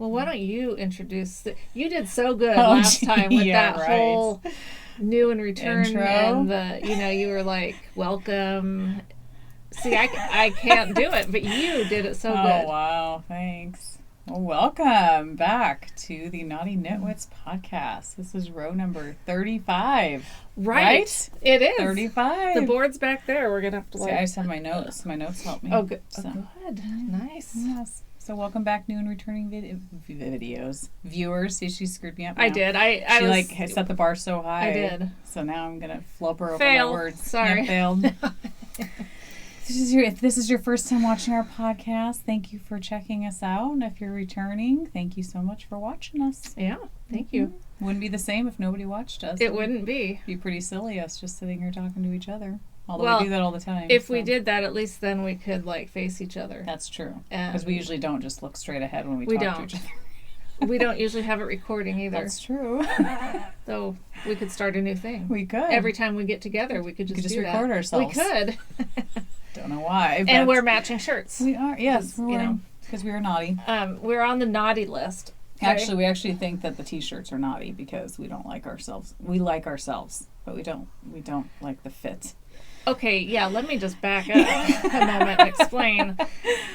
Well, why don't you introduce... You did so good last time with that whole new and return intro. And the, you were like, welcome. See, I can't do it, but you did it so good. Oh, wow. Thanks. Well, welcome back to the Knotty Nitwits podcast. This is row number 35. Right? It is. 35. The board's back there. We're going to have to See, I just have my notes. My notes help me. Oh, good. So. Oh, good. Nice. Yes. So welcome back, new and returning videos. Viewers. See, she screwed me up now. I did. I set the bar so high. I did. So now I'm going to flubber over Fail. my words. Sorry. Yeah, failed. If this is your first time watching our podcast, thank you for checking us out. And if you're returning, thank you so much for watching us. Yeah, thank you. Wouldn't be the same if nobody watched us. It wouldn't be. It'd be pretty silly us just sitting here talking to each other. Although Well, we do that all the time. If we did that, at least then we could face each other. That's true. Because we usually don't just look straight ahead when we talk to each other. We don't usually have it recording either. That's true. So we could start a new thing. We could. Every time we get together, we could just record ourselves. We could. Don't know why. And we're matching shirts. We are, yes. Because we are naughty. We're on the Knotty List. Okay? Actually, we actually think that the t-shirts are naughty because we don't like ourselves. We like ourselves, but we don't like the fit. Okay, yeah, let me just back up a moment and explain.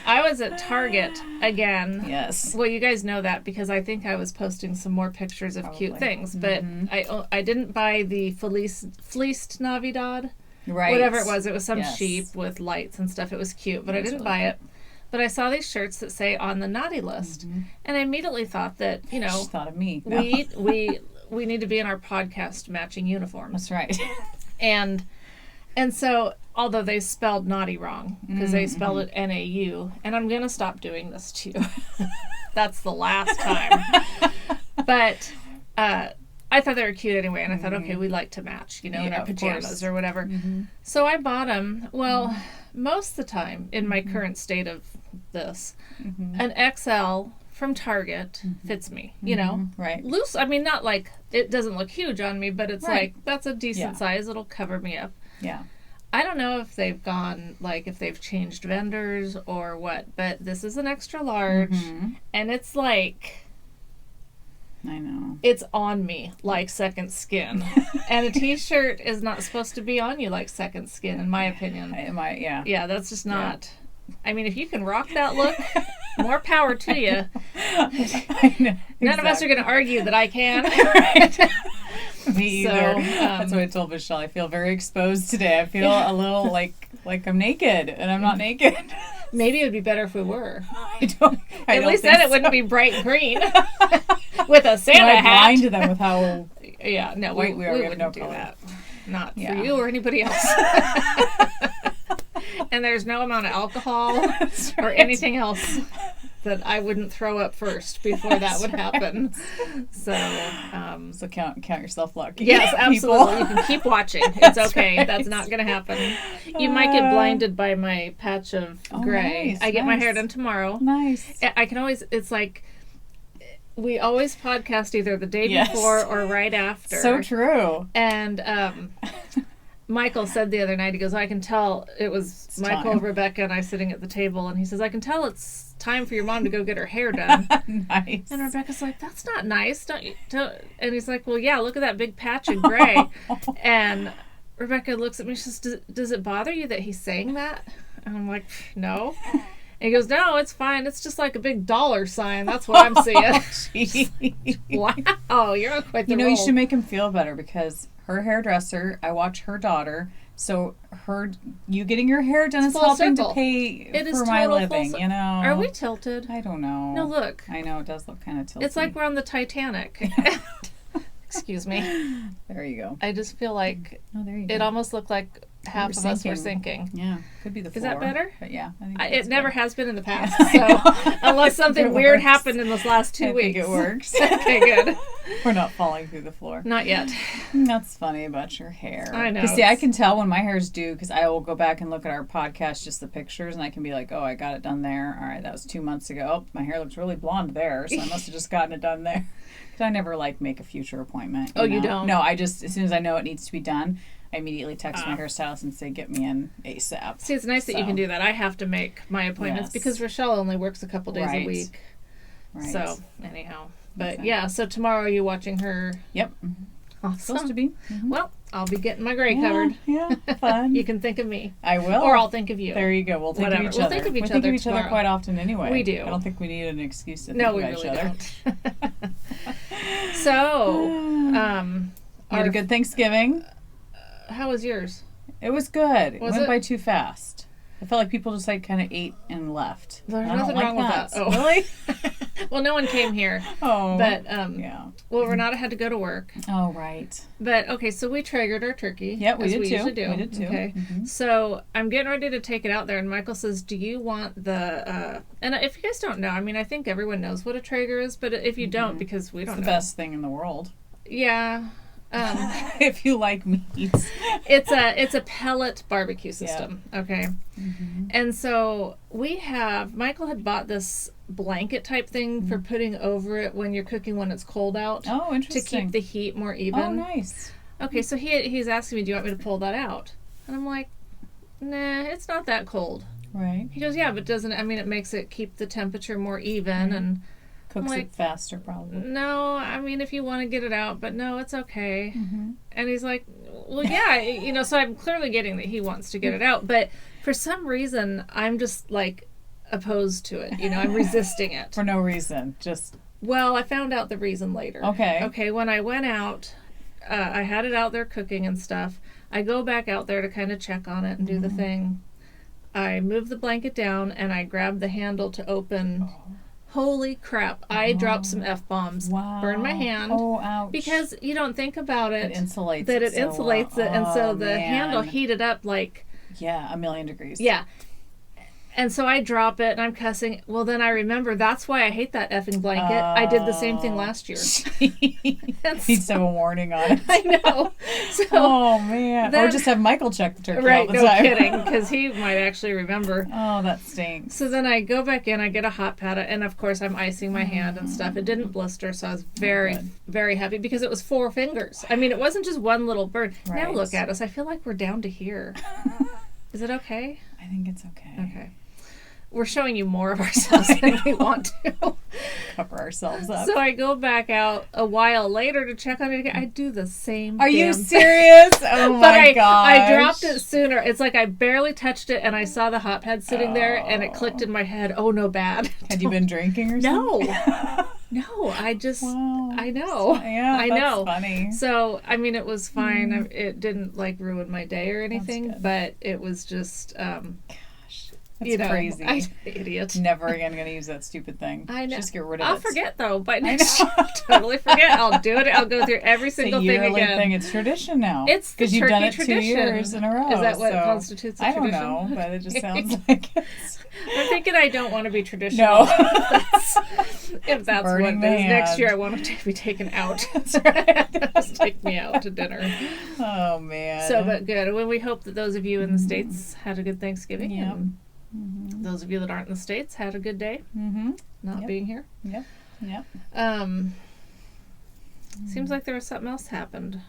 I was at Target again. Yes. Well, you guys know that because I think I was posting some more pictures of cute things, but I didn't buy the fleeced Navidad. Right. Whatever it was some sheep with lights and stuff. It was cute, but I didn't buy it. But I saw these shirts that say on the Knotty List, and I immediately thought that, She thought of me. No. we need to be in our podcast matching uniforms. That's right. And so, although they spelled naughty wrong, because they spelled it N-A-U, and I'm going to stop doing this too. That's the last time. But I thought they were cute anyway, and I thought, okay, we like to match, in our pajamas or whatever. So I bought them. Well, most of the time, in my current state of this, an XL from Target fits me, Right. Loose, I mean, not like, it doesn't look huge on me, but it's that's a decent size. It'll cover me up. Yeah. I don't know if they've gone, if they've changed vendors or what, but this is an extra large, and it's I know. it's on me like second skin. And a t-shirt is not supposed to be on you like second skin, in my opinion. Yeah. Yeah, that's just not... I mean, if you can rock that look, more power to you. I know. None of us are going to argue that I can. Me either. That's what I told Michelle. I feel very exposed today. I feel a little like I'm naked, and I'm not naked. Maybe it would be better if we were. At least then it wouldn't be bright green with a Santa hat. Blind to them with how white we are. We We have wouldn't no do color. that. Not for you or anybody else. And there's no amount of alcohol or anything else that I wouldn't throw up first before that would happen. So count yourself lucky. Yes, absolutely. You can keep watching. It's okay. That's not going to happen. You might get blinded by my patch of gray. Nice, I get my hair done tomorrow. Nice. I can always, it's like, we always podcast either the day before or right after. So true. And Michael said the other night, he goes, I can tell, it was it's Michael, time. Rebecca, and I sitting at the table, and he says, I can tell it's time for your mom to go get her hair done. Nice. And Rebecca's like, that's not nice. Don't. And he's like, well, yeah, look at that big patch of gray. And Rebecca looks at me, she says, does it bother you that he's saying that? And I'm like, no. And he goes, no, it's fine. It's just like a big dollar sign. That's what I'm seeing. Wow, you're on quite the roll. You should make him feel better because her hairdresser, I watch her daughter, so you getting your hair done is helping to pay for my living, Are we tilted? I don't know. No, look. I know, it does look kind of tilted. It's like we're on the Titanic. Excuse me. There you go. I just feel like it almost looked like half of us were sinking. Yeah, could be the floor. Is that better? But yeah, I think it never has been in the past. So unless something weird happened in this last 2 weeks, I think it works. Okay, good. We're not falling through the floor. Not yet. That's funny about your hair. I know. See, I can tell when my hair's due because I will go back and look at our podcast, just the pictures, and I can be like, oh, I got it done there. All right, that was 2 months ago. Oh, my hair looks really blonde there, so I must have just gotten it done there. Because I never make a future appointment. You don't? No, I just, as soon as I know it needs to be done, I immediately text my hairstylist and say, get me in ASAP. See, it's nice that you can do that. I have to make my appointments because Rochelle only works a couple days a week. Right. So, anyhow. But Exactly. yeah, so tomorrow are you watching her? Yep. Awesome. Supposed to be. Well, I'll be getting my gray covered. Yeah, fun. You can think of me. I will. Or I'll think of you. There you go. We'll think Whatever. of each We'll other. think of each we think other of each other tomorrow. quite often anyway. We do. I don't think we need an excuse to No, think we about really each other. don't. So, You had a good Thanksgiving. how was yours? It was good. It Was went it? by too fast. I felt like people just like kind of ate and left. There's I don't nothing like wrong with that. Oh. Really? Well, no one came here. Oh. But, yeah. well, Renata had to go to work. Oh, right. But, okay, so we triggered our turkey. Yep, we as did we too. usually do. We did too. Okay. Mhm. So I'm getting ready to take it out there, and Michael says, do you want the, and if you guys don't know, I mean, I think everyone knows what a Traeger is, but if you don't, because we It's don't the know. best thing in the world. Yeah. If you like meats. It's a pellet barbecue system. Okay. Mm-hmm. And so Michael had bought this blanket type thing for putting over it when you're cooking when it's cold out. Oh, To interesting. keep the heat more even. Oh, nice. Okay, so he's asking me, do you want me to pull that out? And I'm like, nah, it's not that cold. Right. He goes, yeah, but it makes it keep the temperature more even. And Cooks like, it faster, probably. no, I mean, if you want to get it out, but no, it's okay. Mm-hmm. And he's like, well, yeah, so I'm clearly getting that he wants to get it out. But for some reason, I'm just like opposed to it. I'm resisting it. For no reason. Just. Well, I found out the reason later. Okay. Okay, when I went out, I had it out there cooking and stuff. I go back out there to kind of check on it and do the thing. I move the blanket down and I grab the handle to open. Holy crap, I dropped some F-bombs. Wow. Burned my hand. Oh, ouch. Because you don't think about it. It insulates That it so well. insulates it. And so Oh, the man. handle heated up like, Yeah, 1,000,000 degrees. yeah. And so I drop it and I'm cussing. Well, then I remember that's why I hate that effing blanket. I did the same thing last year. Needs to have a warning on it. I know. So, Oh, man. Or That- just have Michael check the turkey all right, the no time. kidding, because he might actually remember. Oh, that stinks. So then I go back in, I get a hot pad, and of course I'm icing my hand and stuff. It didn't blister, so I was very, good. very happy because it was 4 fingers. I mean, it wasn't just one little burn. Now Right. look at us. I feel like we're down to here. Is it okay? I think it's okay. Okay. We're showing you more of ourselves than we want to. Cover ourselves up. So I go back out a while later to check on it again. I do the same Are you damn thing. serious? Oh, But my gosh. I dropped it sooner. It's like I barely touched it and I saw the hot pad sitting there and it clicked in my head. Oh, no, bad. Had you been drinking or something? No. No, I just, Wow. I know. Yeah, I that's know. funny. So, I mean, it was fine. It didn't like ruin my day or anything, good. but it was just, That's crazy. Idiot. Never again going to use that stupid thing. I know. Just get rid of it. I'll forget though. By next year, I'll totally forget. I'll do it. I'll go through every It's a single thing yearly again. thing. It's tradition now. It's the because you've done turkey it tradition. 2 years in a row. Is that what so constitutes a I don't tradition? know, but it just sounds like it's. I'm thinking I don't want to be traditional. No. If that's what Burning it the is. Next hand. year, I want to be taken out. That's right. Just take me out to dinner. Oh, man. So, but good. Well, we hope that those of you in the States had a good Thanksgiving. Yep. And those of you that aren't in the States had a good day Mm-hmm. not Yep. being here. Yep. Yep. Seems like there was something else happened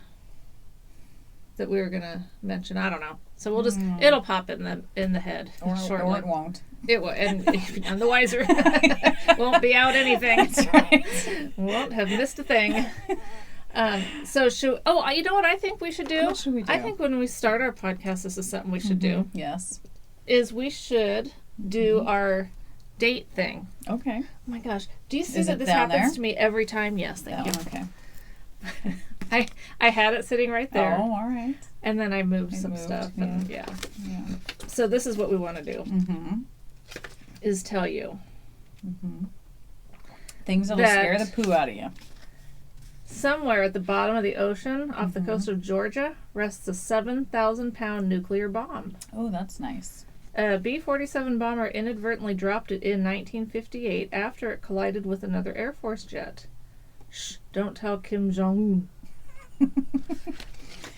that we were going to mention. I don't know. So we'll just, it'll pop in the head Or shortly. it won't. It will, and none the wiser. Won't be out anything. That's right. Won't have missed a thing. So you know what I think we should do? What should we do? I think when we start our podcast, this is something we should do. Yes. Is we should do our date thing. Okay. Oh my gosh. Do you see Is that it this down happens there? to me every time? Yes, thank you. Okay. I had it sitting right there. Oh, all right. And then I moved some moved, stuff. yeah. And yeah. Yeah. So this is what we want to do. Mm-hmm. Is tell you Things that'll That- scare the poo out of you. somewhere at the bottom of the ocean off the coast of Georgia rests a 7,000-pound nuclear bomb. Oh, that's nice. A B-47 bomber inadvertently dropped it in 1958 after it collided with another Air Force jet. Shh, don't tell Kim Jong-un.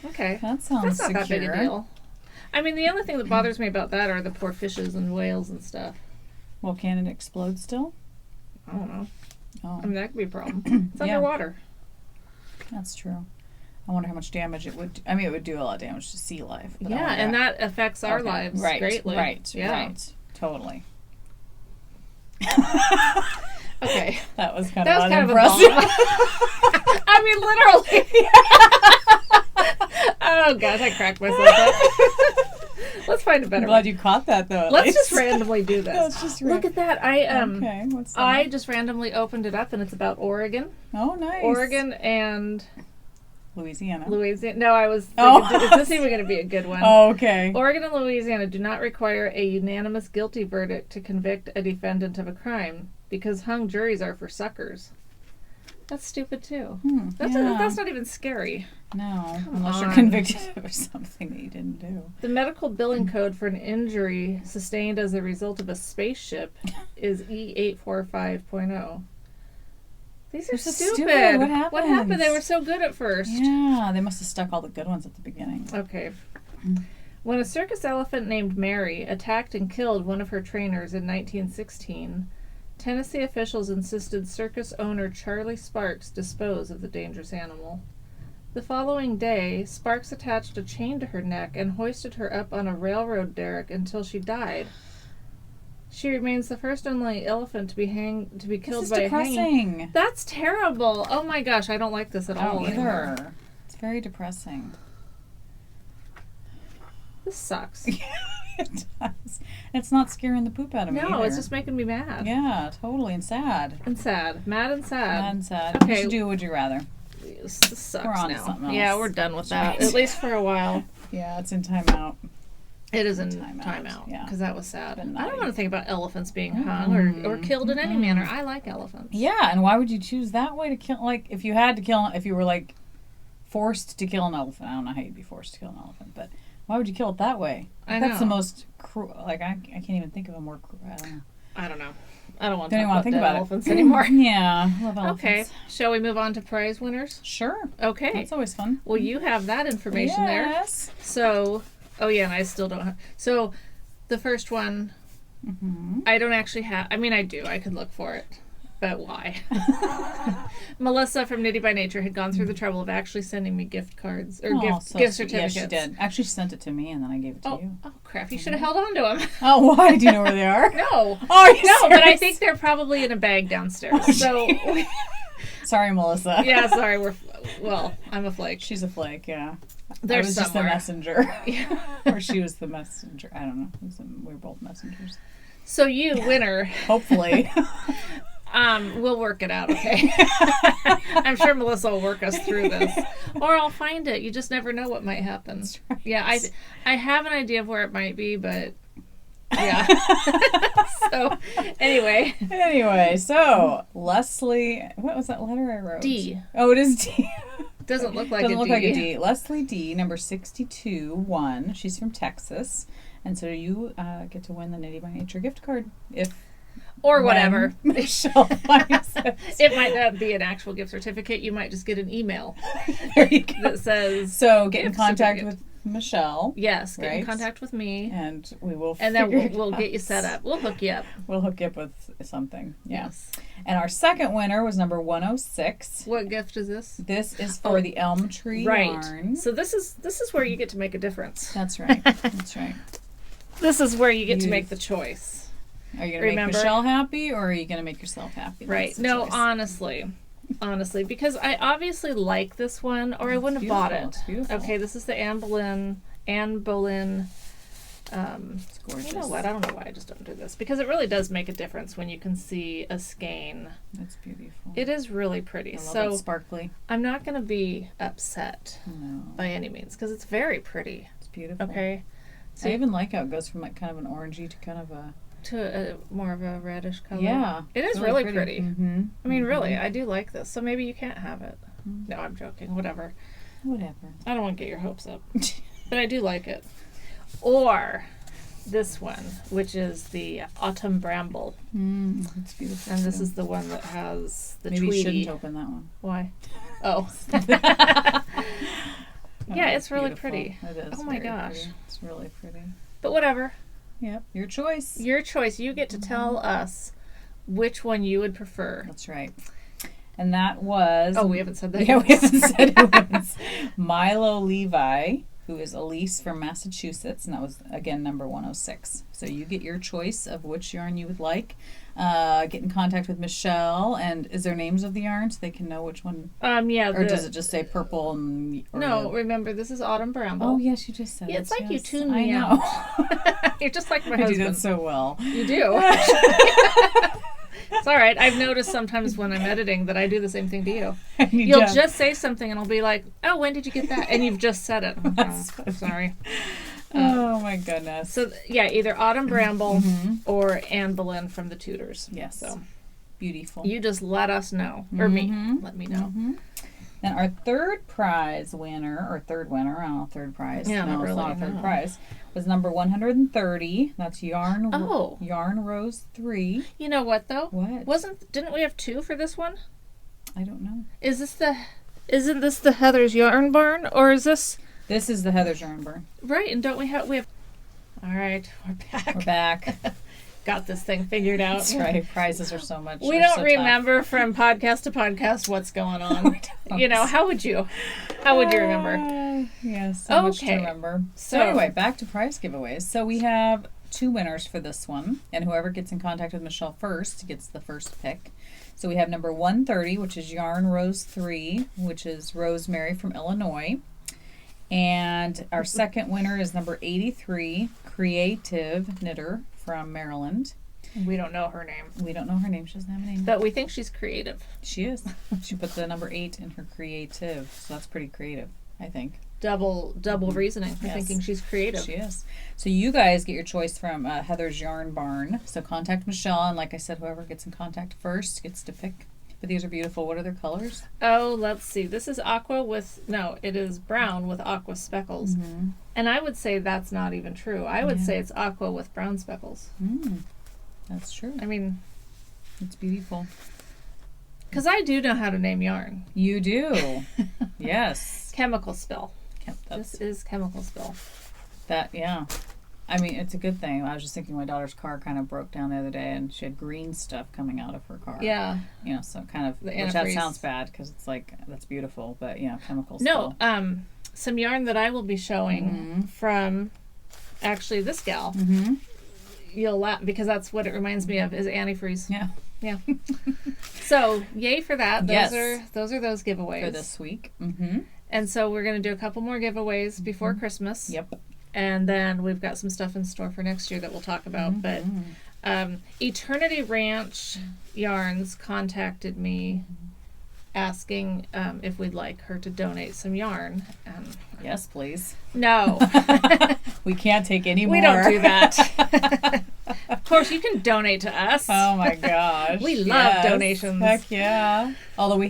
Okay. That sounds That's not secure. that big a deal. I mean, the only thing that bothers me about that are the poor fishes and whales and stuff. Well, can it explode still? I don't know. Oh, I mean, that could be a problem. It's Yeah. underwater. that's true. I wonder how much damage it would. I mean, it would do a lot of damage to sea life. But I Yeah, wonder- and that affects our Okay. lives right, greatly. Right, Yeah. right. Totally. Okay. That was kind That of was kind of a unimpressive. bomb. I mean, literally. Oh, gosh, I cracked myself up. Let's find a better I'm glad one. you caught that, though. at Let's least. just randomly do this. Let's just Look at that. Okay, what's that? I just randomly opened it up, and it's about Oregon. Oh, nice. Oregon and Louisiana. No, I was thinking, Oh. is this even going to be a good one? Oh, okay. Oregon and Louisiana do not require a unanimous guilty verdict to convict a defendant of a crime because hung juries are for suckers. That's stupid, too. That's not even scary. No, Come unless you're on. convicted of something that you didn't do. The medical billing code for an injury sustained as a result of a spaceship is E845.0. These are They're so stupid. stupid. What happened? They were so good at first. Yeah, they must have stuck all the good ones at the beginning. Okay. When a circus elephant named Mary attacked and killed one of her trainers in 1916, Tennessee officials insisted circus owner Charlie Sparks dispose of the dangerous animal. The following day, Sparks attached a chain to her neck and hoisted her up on a railroad derrick until she died. She remains the first and only elephant to be killed by depressing. hanging. That's terrible. Oh my gosh, I don't like this at all anymore. Either. It's very depressing. This sucks. It does. It's not scaring the poop out of me. No, either. it's just making me mad. Yeah, totally, and sad. And sad. Mad and sad. Mad and sad. Okay. We should do Would You Rather. This sucks We're on to now. something else. Yeah, we're done with that. Right. At least for a while. Yeah, it's in timeout. It is in Timeout, timeout. yeah. Because that was sad. Been I don't naughty. want to think about elephants being hung or killed in any manner. I like elephants. Yeah, and why would you choose that way to kill? Like, if you had to kill, if you were like forced to kill an elephant, I don't know how you'd be forced to kill an elephant, but why would you kill it that way? I That's the know. most cruel. Like, I can't even think of a more cruel. I don't know. I don't know. I don't want to Don't even talk want about to think dead about elephants it anymore. Yeah, love elephants. Okay. Shall we move on to prize winners? Sure. Okay. That's always fun. Well, you have that information there. Yes. So, oh yeah, and I still don't have. So, the first one, I don't actually have. I mean, I do. I could look for it. But why? Melissa from Knitty by Nature had gone through the trouble of actually sending me gift cards or gift sweet. certificates. Yes, she did. Actually, she sent it to me, and then I gave it to you. Oh crap! You should have held on to them. Oh, why? Do you know where they are? No. Oh, are you No, but I serious? think they're probably in a bag downstairs. So, Sorry, Melissa. yeah, sorry. I'm a flake. She's a flake, yeah. They're I was just the somewhere. messenger. Or she was the messenger. I don't know. We were both messengers. So you, winner, Hopefully. we'll work it out, okay? I'm sure Melissa will work us through this. Or I'll find it. You just never know what might happen. That's right. Yeah, I have an idea of where it might be, but yeah. So, anyway. So Leslie, what was that letter I wrote? D. Oh, it is D. Doesn't look like Doesn't a look D. like a D. Leslie D, number 62-1. She's from Texas. And so you get to win the Knitty by Nature gift card. Or whatever. When Michelle finds it. It might not be an actual gift certificate. You might just get an email There you go. that says, So get in gift contact certificate. with Michelle. yes, get in Right. contact with me. And we will And then figure it we'll out. get you set up. We'll hook you up. We'll hook you up with something. Yeah. Yes. And our second winner was number 106. What gift is this? This is for the elm tree Right. yarn. So this is where you get to make a difference. That's right. That's right. This is where you get to You- make the choice. Are you going to make Remember? Michelle happy, or are you going to make yourself happy? Right. That's the No, choice. honestly, because I obviously like this one, or I It's wouldn't have bought beautiful. it. It's beautiful. Okay, this is the Anne Boleyn. It's gorgeous. You know what? I don't know why I just don't do this, because it really does make a difference when you can see a skein. It's beautiful. It is really pretty. I love So it sparkly. I'm not going to be upset No, by any means, because it's very pretty. it's beautiful. Okay. So I even like how it goes from like kind of an orangey to kind of a to more of a reddish color. yeah. It is it's really pretty. Mm-hmm. I mean, really, I do like this. So maybe you can't have it. No, I'm joking. Whatever. Whatever. I don't want to get your hopes up. But I do like it. Or this one, which is the Autumn Bramble. It's beautiful. And this too. is the one that has the Maybe you Tweety. shouldn't open that one. Why? Oh. Yeah, it's really beautiful. pretty. It is. Oh my very gosh. pretty. It's really pretty. But whatever. Yep. Your choice. Your choice. You get to tell us which one you would prefer. That's right. And that was Oh, we haven't said that yeah, yet. we haven't said who it was. Milo Levi, who is Elise from Massachusetts, and that was, again, number 106. So you get your choice of which yarn you would like. Get in contact with Michelle, and is there names of the yarns so they can know which one? Yeah. Or does it just say purple? Remember, this is Autumn Bramble. Oh, yes, you just said it. Yeah, it's like yes. you tuned me I know. out. You're just like my I husband. do that so well. You do. It's all right. I've noticed sometimes when I'm editing that I do the same thing to you. You'll just say something and I'll be like, oh, when did you get that? And you've just said it. Oh, sorry. Oh, my goodness. So, yeah, either Autumn Bramble or Anne Boleyn from the Tudors. Yes. So beautiful. you just let us know. Or me. Let me know. And our third prize winner, or third winner, I don't know, third prize. Yeah, no, not it's really, not a third no. prize. Was number 130. That's Yarn Oh. Yarn Rose 3. You know what, though? What? Didn't we have 2 for this one? I don't know. Isn't this the Heather's Yarn Barn? Or is this... This is the Heather's Yarn Barn. Right, and we have... All right, we're back. We're back. Got this thing figured out. That's right. Prizes are so much. We don't remember from podcast to podcast what's going on. You know, how would you remember? Yes, so much to Okay. remember. So anyway, back to prize giveaways. So we have 2 winners for this one, and whoever gets in contact with Michelle first gets the first pick. So we have number 130, which is Yarn Rose 3, which is Rosemary from Illinois. And our second winner is number 83, Creative Knitter from Maryland. We don't know her name. We don't know her name. She doesn't have a name. But we think she's creative. She is. She put the number 8 in her creative. So that's pretty creative, I think. Double reasoning for thinking she's creative. She is. So you guys get your choice from Heather's Yarn Barn. So contact Michelle, and like I said, whoever gets in contact first gets to pick. But these are beautiful. What are their colors? Oh, let's see. This is aqua it is brown with aqua speckles. And I would say that's not even true. I would say it's aqua with brown speckles. That's true. I mean, it's beautiful. Because I do know how to name yarn. You do. Yes. Chemical spill. This is chemical spill. Yeah. I mean, it's a good thing. I was just thinking my daughter's car kind of broke down the other day, and she had green stuff coming out of her car. Yeah. You know, so kind of, which that sounds bad because it's like, that's beautiful, but yeah, chemical spill. No, some yarn that I will be showing from actually this gal. You'll laugh because that's what it reminds me of is antifreeze. Yeah. So yay for that. Those are those giveaways for this week. And so we're going to do a couple more giveaways before Christmas. Yep. And then we've got some stuff in store for next year that we'll talk about. But Eternity Ranch Yarns contacted me asking if we'd like her to donate some yarn. Yes, please. No. We can't take any more. We don't do that. Of course, you can donate to us. Oh my gosh. We love donations. Heck yeah. Although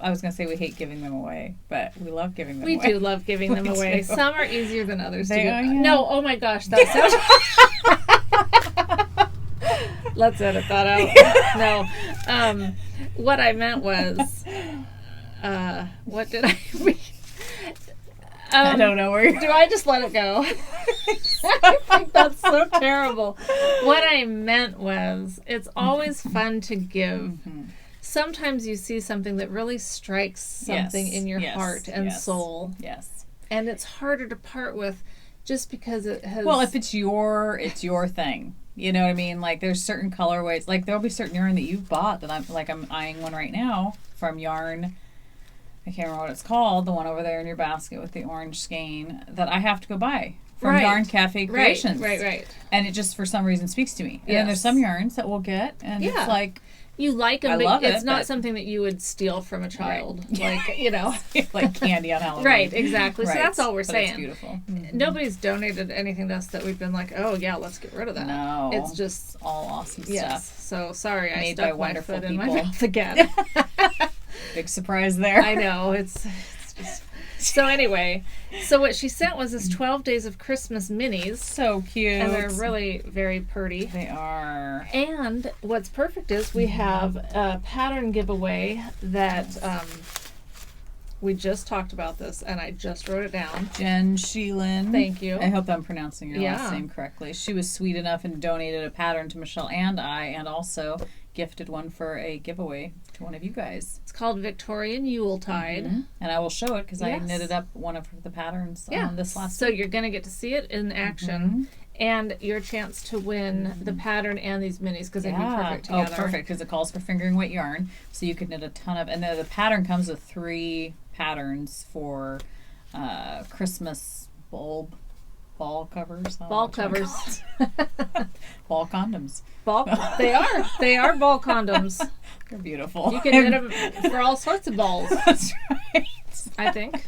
I was going to say we hate giving them away, but we love giving them away. We do love giving them away. Do. Some are easier than others to They give. are, yeah. No, oh my gosh, that sounds... Let's edit that out. No. What I meant was... what did I mean? I don't know where do I just let it go? I think that's so terrible. What I meant was, it's always fun to give. Sometimes you see something that really strikes something in your heart and soul. Yes. And it's harder to part with just because it has... Well, if it's your thing. You know what I mean? Like, there's certain colorways. Like, there'll be certain yarn that you've bought that I'm eyeing one right now from Yarn... I can't remember what it's called, the one over there in your basket with the orange skein, that I have to go buy from Yarn Cafe Creations. Right. And it just, for some reason, speaks to me. And then there's some yarns that we'll get, and it's like... You like them, I but love it's not something that you would steal from a child. Right. Like, you know. Like candy on Halloween. Right, exactly. So that's all we're but saying. It's beautiful. Nobody's donated anything to us that we've been like, oh, yeah, let's get rid of that. No. It's just... all awesome yes. stuff. So, sorry, I Made stuck by my wonderful foot in my people. mouth again. Big surprise there. I know. It's just... So anyway, so what she sent was this 12 Days of Christmas minis. So cute. And they're really very pretty. They are. And what's perfect is we have a pattern giveaway that we just talked about this, and I just wrote it down. Jen Sheelan. Thank you. I hope I'm pronouncing your last name correctly. She was sweet enough and donated a pattern to Michelle and I, and also gifted one for a giveaway to one of you guys. It's called Victorian Yuletide. Mm-hmm. And I will show it because I Yes. knitted up one of the patterns this last So week. you're going to get to see it in action and your chance to win the pattern and these minis because they'd be perfect together. Oh, perfect, because it calls for fingering weight yarn. So you could knit a ton of, and the pattern comes with 3 patterns for Christmas ball covers. Ball covers. Ball condoms. They are ball condoms. They're beautiful. You can knit them for all sorts of balls. That's right. I think.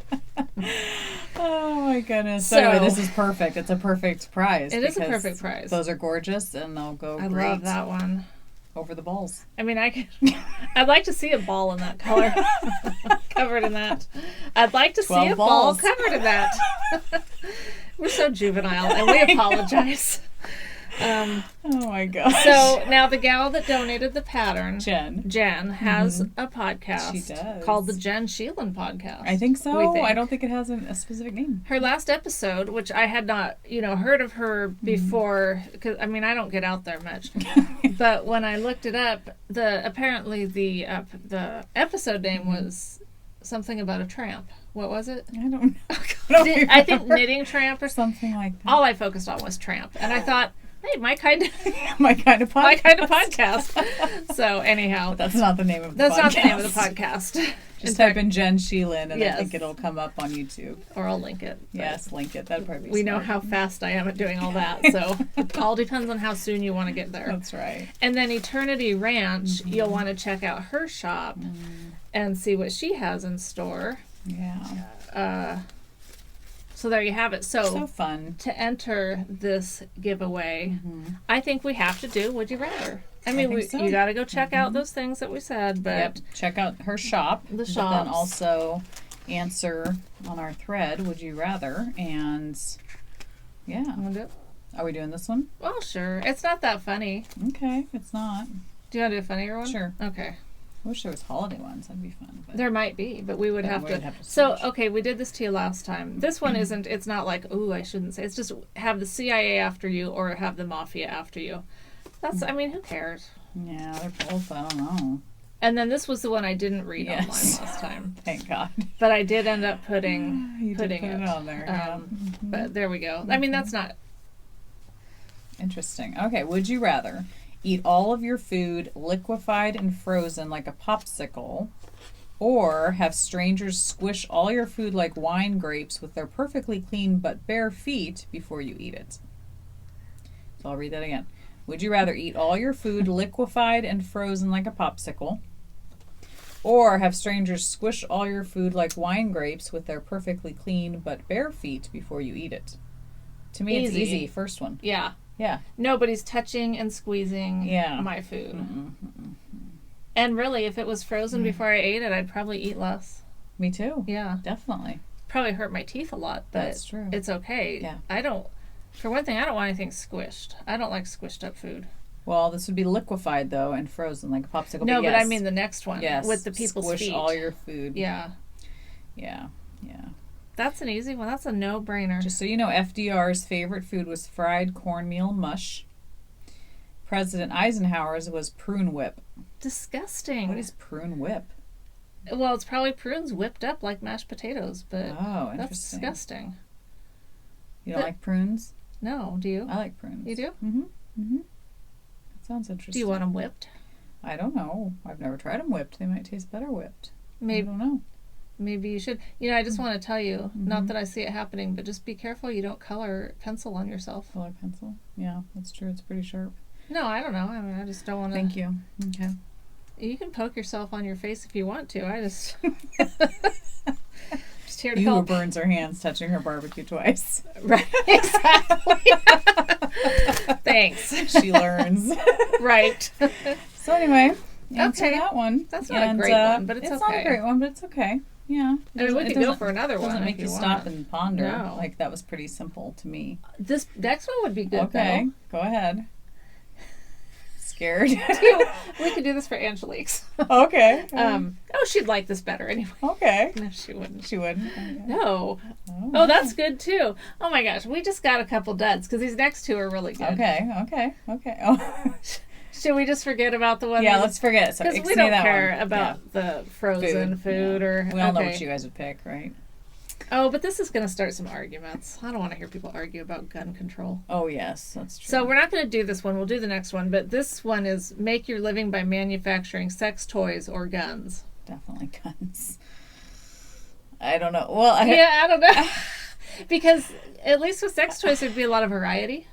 Oh my goodness. So anyway, this is perfect. It's a perfect prize. It is a because perfect prize. Those are gorgeous and they'll go I great love that one. over the balls. I mean, I'd like to see a ball in that color. Covered in that. I'd like to see 12 a ball balls. covered in that. We're so juvenile and we apologize. Oh my gosh. So now the gal that donated the pattern, Jen has a podcast. She does. Called the Jen Sheelan Podcast. I think so. we think. I don't think it has a specific name. Her last episode, which I had not, heard of her before, because I mean I don't get out there much, but when I looked it up, apparently the episode name was something about a tramp. What was it? I don't know. I think knitting tramp or something. Something like that. All I focused on was tramp, and I thought, hey, my kind of my kind of podcast. my kind of podcast. So anyhow, That's not the name of the that's podcast. not the name of the podcast. Just type in Jen Sheelan and Yes. I think it'll come up on YouTube. Or I'll link it. But Yes, link it. That'd probably be we know smart. how fast I am at doing all that, so it all depends on how soon you want to get there. That's right. And then Eternity Ranch, you'll want to check out her shop and see what she has in store. Yeah. So there you have it. So fun. To enter this giveaway, I think we have to do Would You Rather. I mean, think so. you got to go check out those things that we said, but Yep. Check out her shop. The But then shops. also answer on our thread, Would You Rather? And yeah. I'm gonna do it. Are we doing this one? Well, sure. It's not that funny. Okay. It's not. Do you want to do a funnier one? Sure. Okay. I wish there was holiday ones. That'd be fun. But There might be, but we would Then have we to. would have to So, switch. okay, we did this to you last time. This one isn't, it's not like, ooh, I shouldn't say. It's just have the CIA after you or have the mafia after you. That's, I mean, who cares? yeah, they're both. I don't know. And then this was the one I didn't read Yes. online last time. Thank God. But I did end up putting You did putting put it on there. Yeah. But there we go. I mean, that's not. Interesting. Okay, would you rather eat all of your food liquefied and frozen like a popsicle, or have strangers squish all your food like wine grapes with their perfectly clean but bare feet before you eat it? So I'll read that again. Would you rather eat all your food liquefied and frozen like a popsicle, or have strangers squish all your food like wine grapes with their perfectly clean but bare feet before you eat it? To me, it's easy. First one. Yeah. Yeah. Nobody's touching and squeezing my food. And really, if it was frozen before I ate it, I'd probably eat less. Me too. Yeah. Definitely. Probably hurt my teeth a lot, but That's true. it's okay. Yeah. For one thing, I don't want anything squished. I don't like squished up food. Well, this would be liquefied though and frozen like a popsicle. No, but I yes. mean the next one. Yes. With the people's Squish feet. all your food. Yeah. Yeah. Yeah. That's an easy one. That's a no-brainer. Just so you know, FDR's favorite food was fried cornmeal mush. President Eisenhower's was prune whip. Disgusting. What is prune whip? Well, it's probably prunes whipped up like mashed potatoes, but Oh, interesting. that's disgusting. You don't like prunes? No, do you? I like prunes. You do? Mm-hmm. Mm-hmm. That sounds interesting. Do you want them whipped? I don't know. I've never tried them whipped. They might taste better whipped. Maybe. I don't know. Maybe you should. I just want to tell you, not that I see it happening, but just be careful you don't color pencil on yourself. Color pencil? Yeah, that's true. It's pretty sharp. No, I don't know. I mean, I just don't want to. Thank you. Okay. You can poke yourself on your face if you want to. I just. Just here to You who help. burns her hands touching her barbecue twice. Right. Exactly. Thanks. She learns. Right. So anyway, answer Okay. that one. That's not a great one, but it's not okay. a great one, but it's okay. Yeah. I mean, we could go for another one. Doesn't make if you you stop want. and ponder. No. Like that was pretty simple to me. This next one would be good. Okay, go ahead. Scared. Though. We could do this for Angelique's. Okay. She'd like this better anyway. Okay. No, she wouldn't. She wouldn't. Okay. No. Oh, Oh, that's good too. Oh my gosh, we just got a couple duds because these next two are really good. Okay. Oh. Should we just forget about the one? Yeah, let's forget. Because we don't care about the frozen food or. We all know what you guys would pick, right? Oh, but this is going to start some arguments. I don't want to hear people argue about gun control. Oh, yes, that's true. So we're not going to do this one. We'll do the next one. But this one is make your living by manufacturing sex toys or guns. Definitely guns. I don't know. Well, I don't know. Because at least with sex toys, there'd be a lot of variety.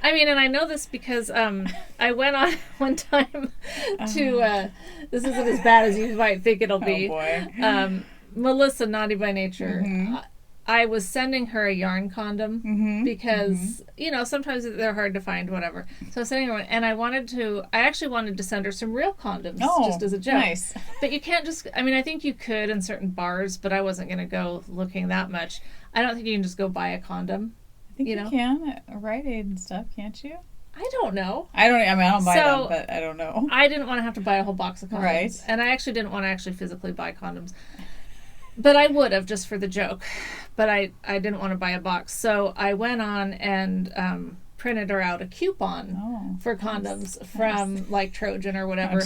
I mean, and I know this because I went on one time to, this isn't as bad as you might think it'll be. Oh, boy. Melissa, Naughty by Nature, I was sending her a yarn condom because, sometimes they're hard to find, whatever. So I was sending her one, and I actually wanted to send her some real condoms just as a joke. Nice. But you can't just, I think you could in certain bars, but I wasn't going to go looking that much. I don't think you can just go buy a condom. I think you can at Rite Aid and stuff, can't you? I don't know. I don't buy them, but I don't know. I didn't want to have to buy a whole box of condoms. Right. And I actually didn't want to physically buy condoms. But I would have, just for the joke. But I didn't want to buy a box. So I went on and printed her out a coupon for condoms from, like, Trojan or whatever.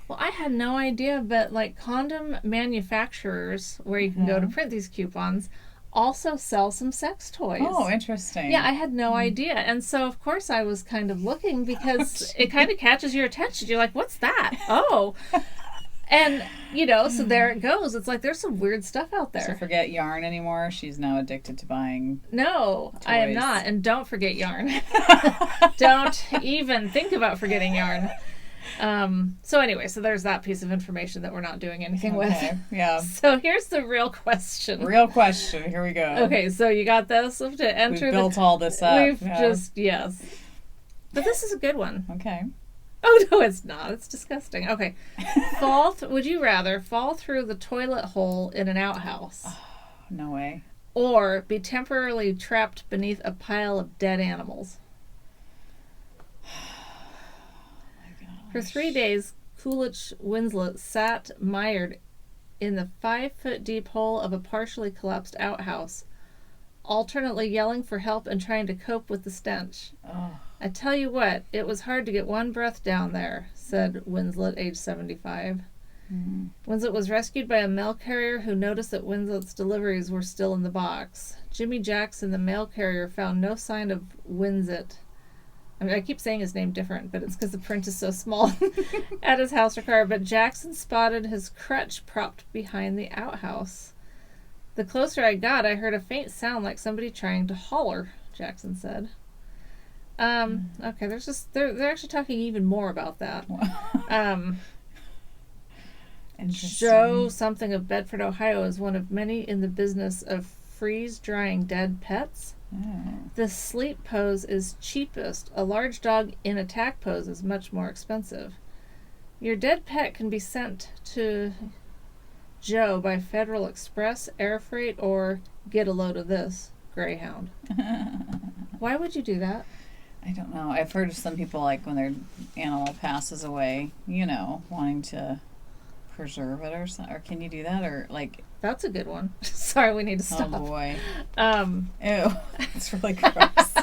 Well, I had no idea, but, like, condom manufacturers, where you can go to print these coupons, also sell some sex toys. Oh, interesting. Yeah, I had no idea. And so, of course, I was kind of looking because it kind of catches your attention. You're like, what's that? Oh. And, so there it goes. It's like there's some weird stuff out there. So forget yarn anymore. She's now addicted to buying No, toys. I am not. And don't forget yarn. Don't even think about forgetting yarn. So anyway, so there's that piece of information that we're not doing anything with. Yeah. So here's the real question. Here we go. Okay, so you got this? We have to enter We've built all this up. Yes. But this is a good one. Okay. Oh, no, it's not. It's disgusting. Okay. Would you rather fall through the toilet hole in an outhouse? Oh, no way. Or be temporarily trapped beneath a pile of dead animals? For 3 days, Coolidge Winslet sat mired in the 5-foot-deep hole of a partially collapsed outhouse, alternately yelling for help and trying to cope with the stench. Oh. I tell you what, it was hard to get one breath down there, said Winslet, age 75. Winslet was rescued by a mail carrier who noticed that Winslet's deliveries were still in the box. Jimmy Jackson, the mail carrier, found no sign of Winslet. I keep saying his name different, but it's because the print is so small at his house or car. But Jackson spotted his crutch propped behind the outhouse. The closer I got, I heard a faint sound like somebody trying to holler, Jackson said. Okay, they're actually talking even more about that. Joe something of Bedford, Ohio is one of many in the business of freeze-drying dead pets. The sleep pose is cheapest. A large dog in attack pose is much more expensive. Your dead pet can be sent to Joe by Federal Express, air freight, or get a load of this, Greyhound. Why would you do that? I don't know. I've heard of some people, like, when their animal passes away, wanting to preserve it or something. Or can you do that? Or, like... That's a good one. Sorry, we need to stop. Oh, boy. Ew. It's really gross.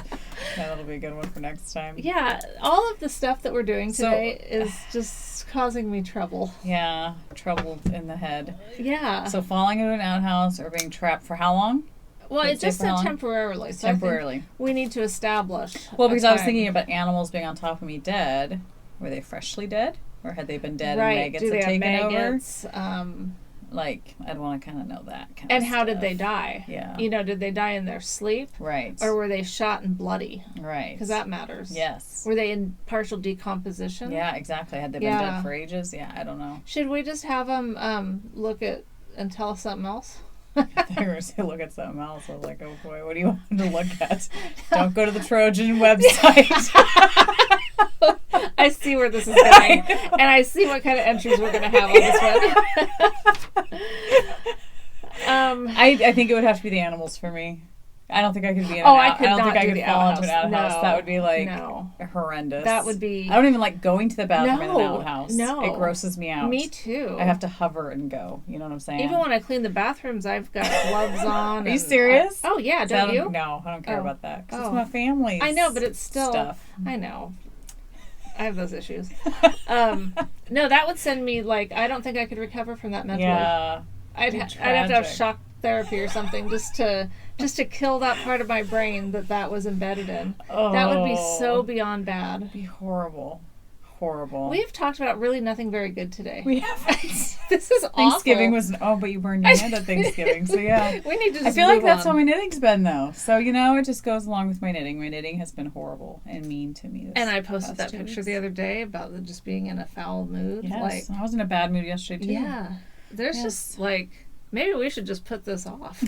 That'll be a good one for next time. Yeah. All of the stuff that we're doing today is just causing me trouble. Yeah. Trouble in the head. Yeah. So falling into an outhouse or being trapped for how long? Well, it just said temporarily. So temporarily. We need to establish. Well, because I was thinking about animals being on top of me dead. Were they freshly dead? Or had they been dead and maggots had taken maggots? Over? Like, I'd want to kind of know that. And how did they die? Yeah. Did they die in their sleep? Right. Or were they shot and bloody? Right. Because that matters. Yes. Were they in partial decomposition? Yeah, exactly. Had they been dead for ages? Yeah, I don't know. Should we just have them look at and tell us something else? They were going to say look at something else. I was like, oh boy, what do you want them to look at? Don't go to the Trojan website. I see where this is going. And I see what kind of entries we're going to have on this one. I think it would have to be the animals for me. I don't think I could be in an I could I don't not think I do could the fall outhouse. into an outhouse. No. That would be like horrendous. That would be... I don't even like going to the bathroom in an outhouse. No. It grosses me out. Me too. I have to hover and go. You know what I'm saying? Even when I clean the bathrooms, I've got gloves on. Are you serious? Oh, yeah. Don't you? No, I don't care about that. Because it's my family's I know, but it's still... stuff. I know. I have those issues. No, that would send me, like, I don't think I could recover from that mentally. Yeah. I'd have to have shock therapy or something just to kill that part of my brain that was embedded in. Oh, that would be so beyond bad. It'd be horrible. Horrible. We've talked about really nothing very good today. We have. This is awful. Thanksgiving was but you burned your hand at Thanksgiving, so yeah. We need to just I feel like that's on. how my knitting's been though. So it just goes along with my knitting. My knitting has been horrible and mean to me. And I posted that picture the other day about just being in a foul mood. Yes, I was in a bad mood yesterday too. Yeah. There's just like, maybe we should just put this off.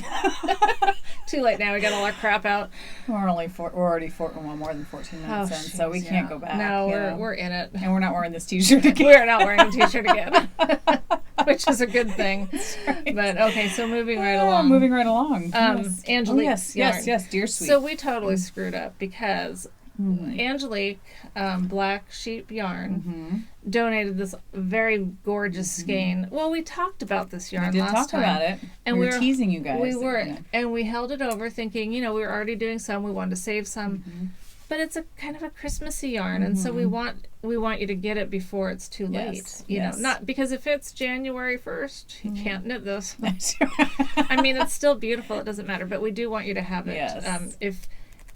Too late now. We got all our crap out. We're already more than 14 minutes in, so we can't go back. No, we're in it. And we're not wearing this t-shirt again. We're not wearing a t-shirt again. Which is a good thing. Right. But okay, so moving right along. Yes. Angelique. Yes, dear sweet. So we totally screwed up because Angelique, Black Sheep Yarn, donated this very gorgeous skein. Well, we talked about this yarn last time. We did talk about it. And we were teasing you guys. We were, and we held it over thinking, we were already doing some. We wanted to save some. But it's a kind of a Christmassy yarn, and so we want you to get it before it's too late. You know, not because if it's January 1st, you can't knit this. I mean, it's still beautiful. It doesn't matter, but we do want you to have it. Yes.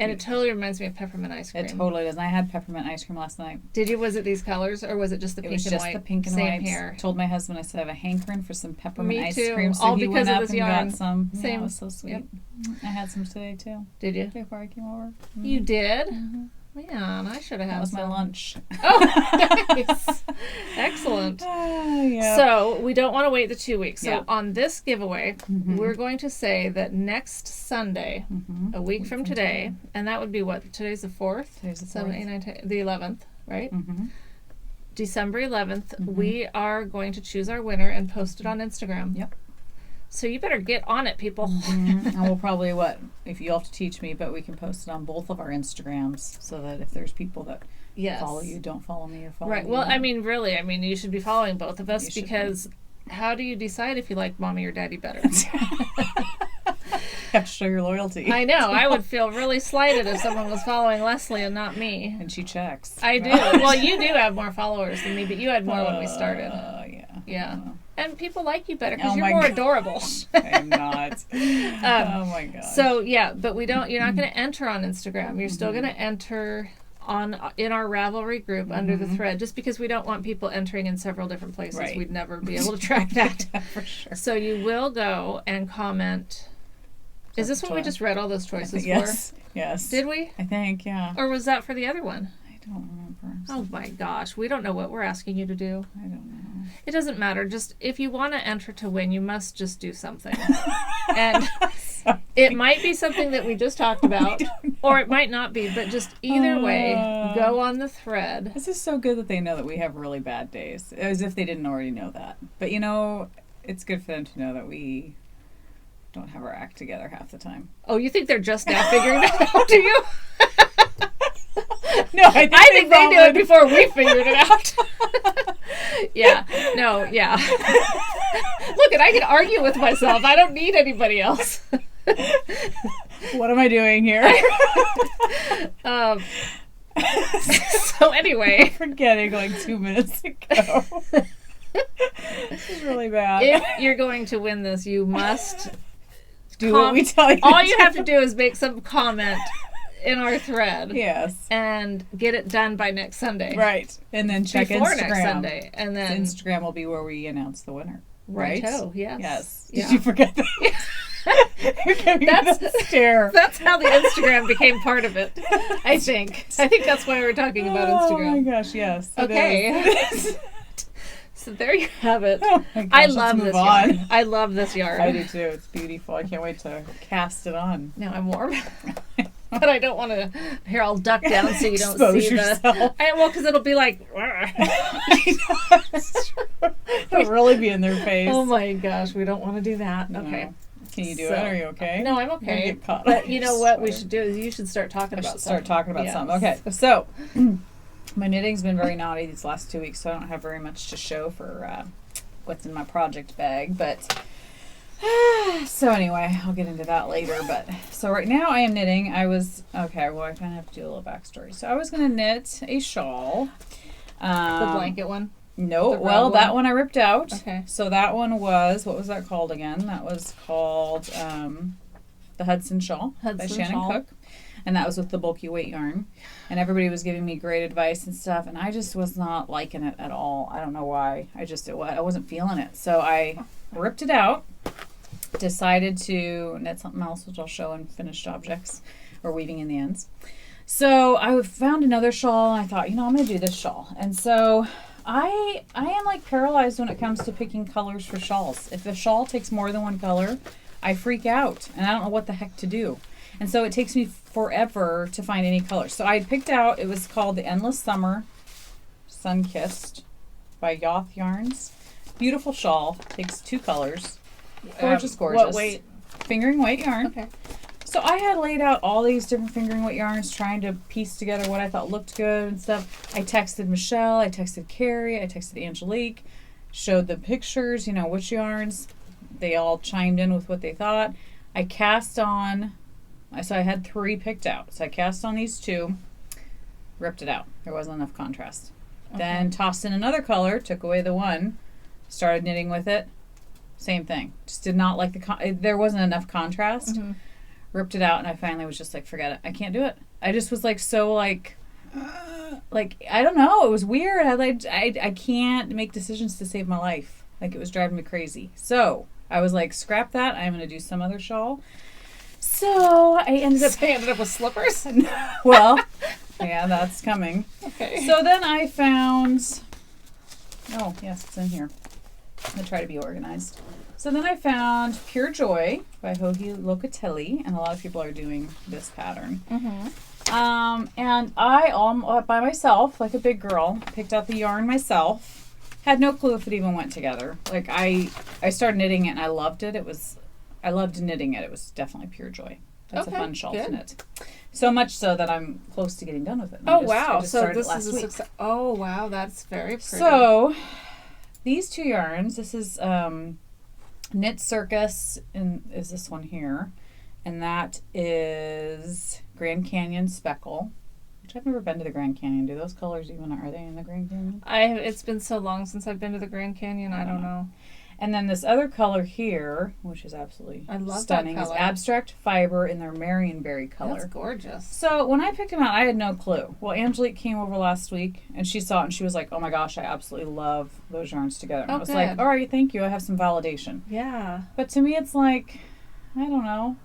And it totally reminds me of peppermint ice cream. It totally does. And I had peppermint ice cream last night. Did you? Was it these colors, or was it just the pink and white? It was just the pink and white. Same here. Told my husband, I said I have a hankering for some peppermint ice too. cream. So all he because went of up this and yarn. got some. Same. Yeah, it was so sweet. Yep. I had some today too. Did you? Before I came over. You did? Man, I should have had some. That was my lunch. Oh, nice. Excellent. So we don't want to wait the 2 weeks. So on this giveaway, we're going to say that next Sunday, a week from today, and that would be what? Today's the 4th? Today's the 4th. 7, 8, 9, 10, the 11th, right? December 11th, we are going to choose our winner and post it on Instagram. Yep. So you better get on it, people. And we'll probably, if you'll have to teach me, but we can post it on both of our Instagrams so that if there's people that follow you, don't follow me, or follow me. Right. Well, I mean, really, you should be following both of us because how do you decide if you like mommy or daddy better? You have to show your loyalty. I know. I would feel really slighted if someone was following Leslie and not me. And she checks. I do. Well, you do have more followers than me, but you had more when we started. Yeah. And people like you better because you're more adorable. I'm not. Oh my god. So but we don't. You're not going to enter on Instagram. You're still going to enter in our Ravelry group under the thread, just because we don't want people entering in several different places. Right. We'd never be able to track that. For sure. So you will go and comment. Is this what we just read all those choices for? Yes. Did we? I think, yeah. Or was that for the other one? I don't remember. Oh my gosh. We don't know what we're asking you to do. I don't know. It doesn't matter. Just if you want to enter to win, you must just do something. And it might be something that we just talked about, or it might not be, but just either way, go on the thread. This is so good that they know that we have really bad days, as if they didn't already know that. But it's good for them to know that we don't have our act together half the time. Oh, you think they're just now figuring that out, do you? No, I think they knew it before we figured it out. Yeah. No, yeah. Look, I can argue with myself. I don't need anybody else. What am I doing here? So anyway. I'm forgetting like 2 minutes ago. This is really bad. If you're going to win this, you must do what we tell you. All you have to do is make some comment in our thread. Yes. And get it done by next Sunday. Right. And then check before Instagram. Next Sunday. And then Instagram will be where we announce the winner. Right? Righto, yes. Yes. Yeah. Did you forget that? You're giving me that stare. That's how the Instagram became part of it, I think. I think that's why we're talking about Instagram. Oh my gosh, yes. Okay. So there you have it. Oh my gosh, I love this yarn. yarn. I love this yarn. I do too. It's beautiful. I can't wait to cast it on. Now I'm warm. But I don't want to. Here, I'll duck down so you don't Expose see yourself. because it'll be like. It'll really be in their face. Oh my gosh, we don't want to do that. No. Okay. Can you do it? Are you okay? No, I'm okay. Get caught but you know what we should do is you should start talking about something. Start talking about something. Okay, so my knitting's been very naughty these last 2 weeks, so I don't have very much to show for what's in my project bag. But so anyway, I'll get into that later. But so right now I am knitting. I kind of have to do a little backstory. So I was going to knit a shawl, The blanket one? No, The well, round that one? one I ripped out. Okay. So that one was, what was that called again? That was called the Hudson Shawl by Hudson Shannon Shawl. Cook. And that was with the bulky weight yarn. And everybody was giving me great advice and stuff. And I just was not liking it at all. I don't know why. I wasn't feeling it. So I ripped it out. Decided to knit something else, which I'll show in finished objects or weaving in the ends. So I found another shawl, and I thought, I'm going to do this shawl. And so I am like paralyzed when it comes to picking colors for shawls. If a shawl takes more than one color, I freak out, and I don't know what the heck to do. And so it takes me forever to find any colors. So I had picked out, it was called the Endless Summer Sun-Kissed by Yoth Yarns. Beautiful shawl, takes 2 colors. Gorgeous, gorgeous. What weight? Fingering weight yarn. Okay. So I had laid out all these different fingering weight yarns, trying to piece together what I thought looked good and stuff. I texted Michelle, I texted Carrie, I texted Angelique, showed the pictures, which yarns. They all chimed in with what they thought. I cast on, so I had 3 picked out. So I cast on these 2, ripped it out. There wasn't enough contrast. Okay. Then tossed in another color, took away the 1, started knitting with it. Same thing. Just did not like there wasn't enough contrast. Mm-hmm. Ripped it out, and I finally was just like, forget it. I can't do it. I just was like, so like I don't know. It was weird. I can't make decisions to save my life. Like, it was driving me crazy. So I was like, scrap that. I'm going to do some other shawl. So I ended up with slippers? Well, yeah, that's coming. Okay. So then I found, oh, yes, it's in here. I try to be organized. So then I found Pure Joy by Joji Locatelli, and a lot of people are doing this pattern. Mm-hmm. And I, by myself, like a big girl, picked out the yarn myself. Had no clue if it even went together. Like, I started knitting it, and I loved it. I loved knitting it. It was definitely Pure Joy. That's a fun shawl to knit. So much so that I'm close to getting done with it. I just started this is a success. Oh, wow, that's very pretty. So these 2 yarns, this is Knit Circus, and is this one here, and that is Grand Canyon Speckle, which I've never been to the Grand Canyon. Do those colors even, are they in the Grand Canyon? It's been so long since I've been to the Grand Canyon, I don't know. And then this other color here, which is absolutely stunning, that is color. Abstract Fiber in their Marionberry color. That's gorgeous. So when I picked them out, I had no clue. Well, Angelique came over last week, and she saw it, and she was like, oh my gosh, I absolutely love those yarns together. And I was like, all right, thank you. I have some validation. Yeah. But to me, it's like, I don't know.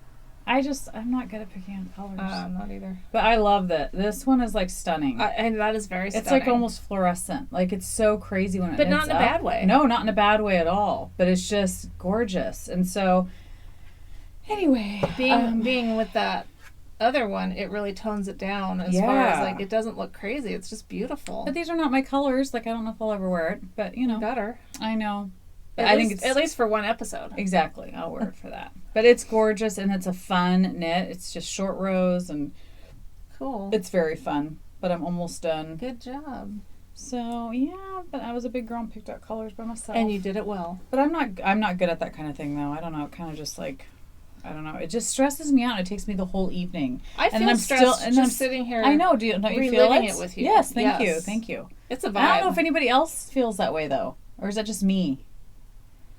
I'm not good at picking out colors. I'm not either. But I love that. This one is like stunning. And that is very stunning. It's like almost fluorescent. Like, it's so crazy when it But knits not in a bad way. No, not in a bad way at all. But it's just gorgeous. And so, anyway. Being with that other one, it really tones it down as far as, like, it doesn't look crazy. It's just beautiful. But these are not my colors. Like, I don't know if I'll ever wear it. But, Better. I know. I think it's at least for one episode. Exactly. I'll wear it for that. But it's gorgeous, and it's a fun knit. It's just short rows, and cool. It's very fun. But I'm almost done. Good job. So yeah, but I was a big girl and picked out colors by myself. And you did it well. But I'm not good at that kind of thing though. I don't know. It kind of just like, I don't know. It just stresses me out. It takes me the whole evening. I feel stressed just sitting here. I know. Don't you feel it with you? Yes. Thank you. Thank you. It's a vibe. I don't know if anybody else feels that way though, or is that just me?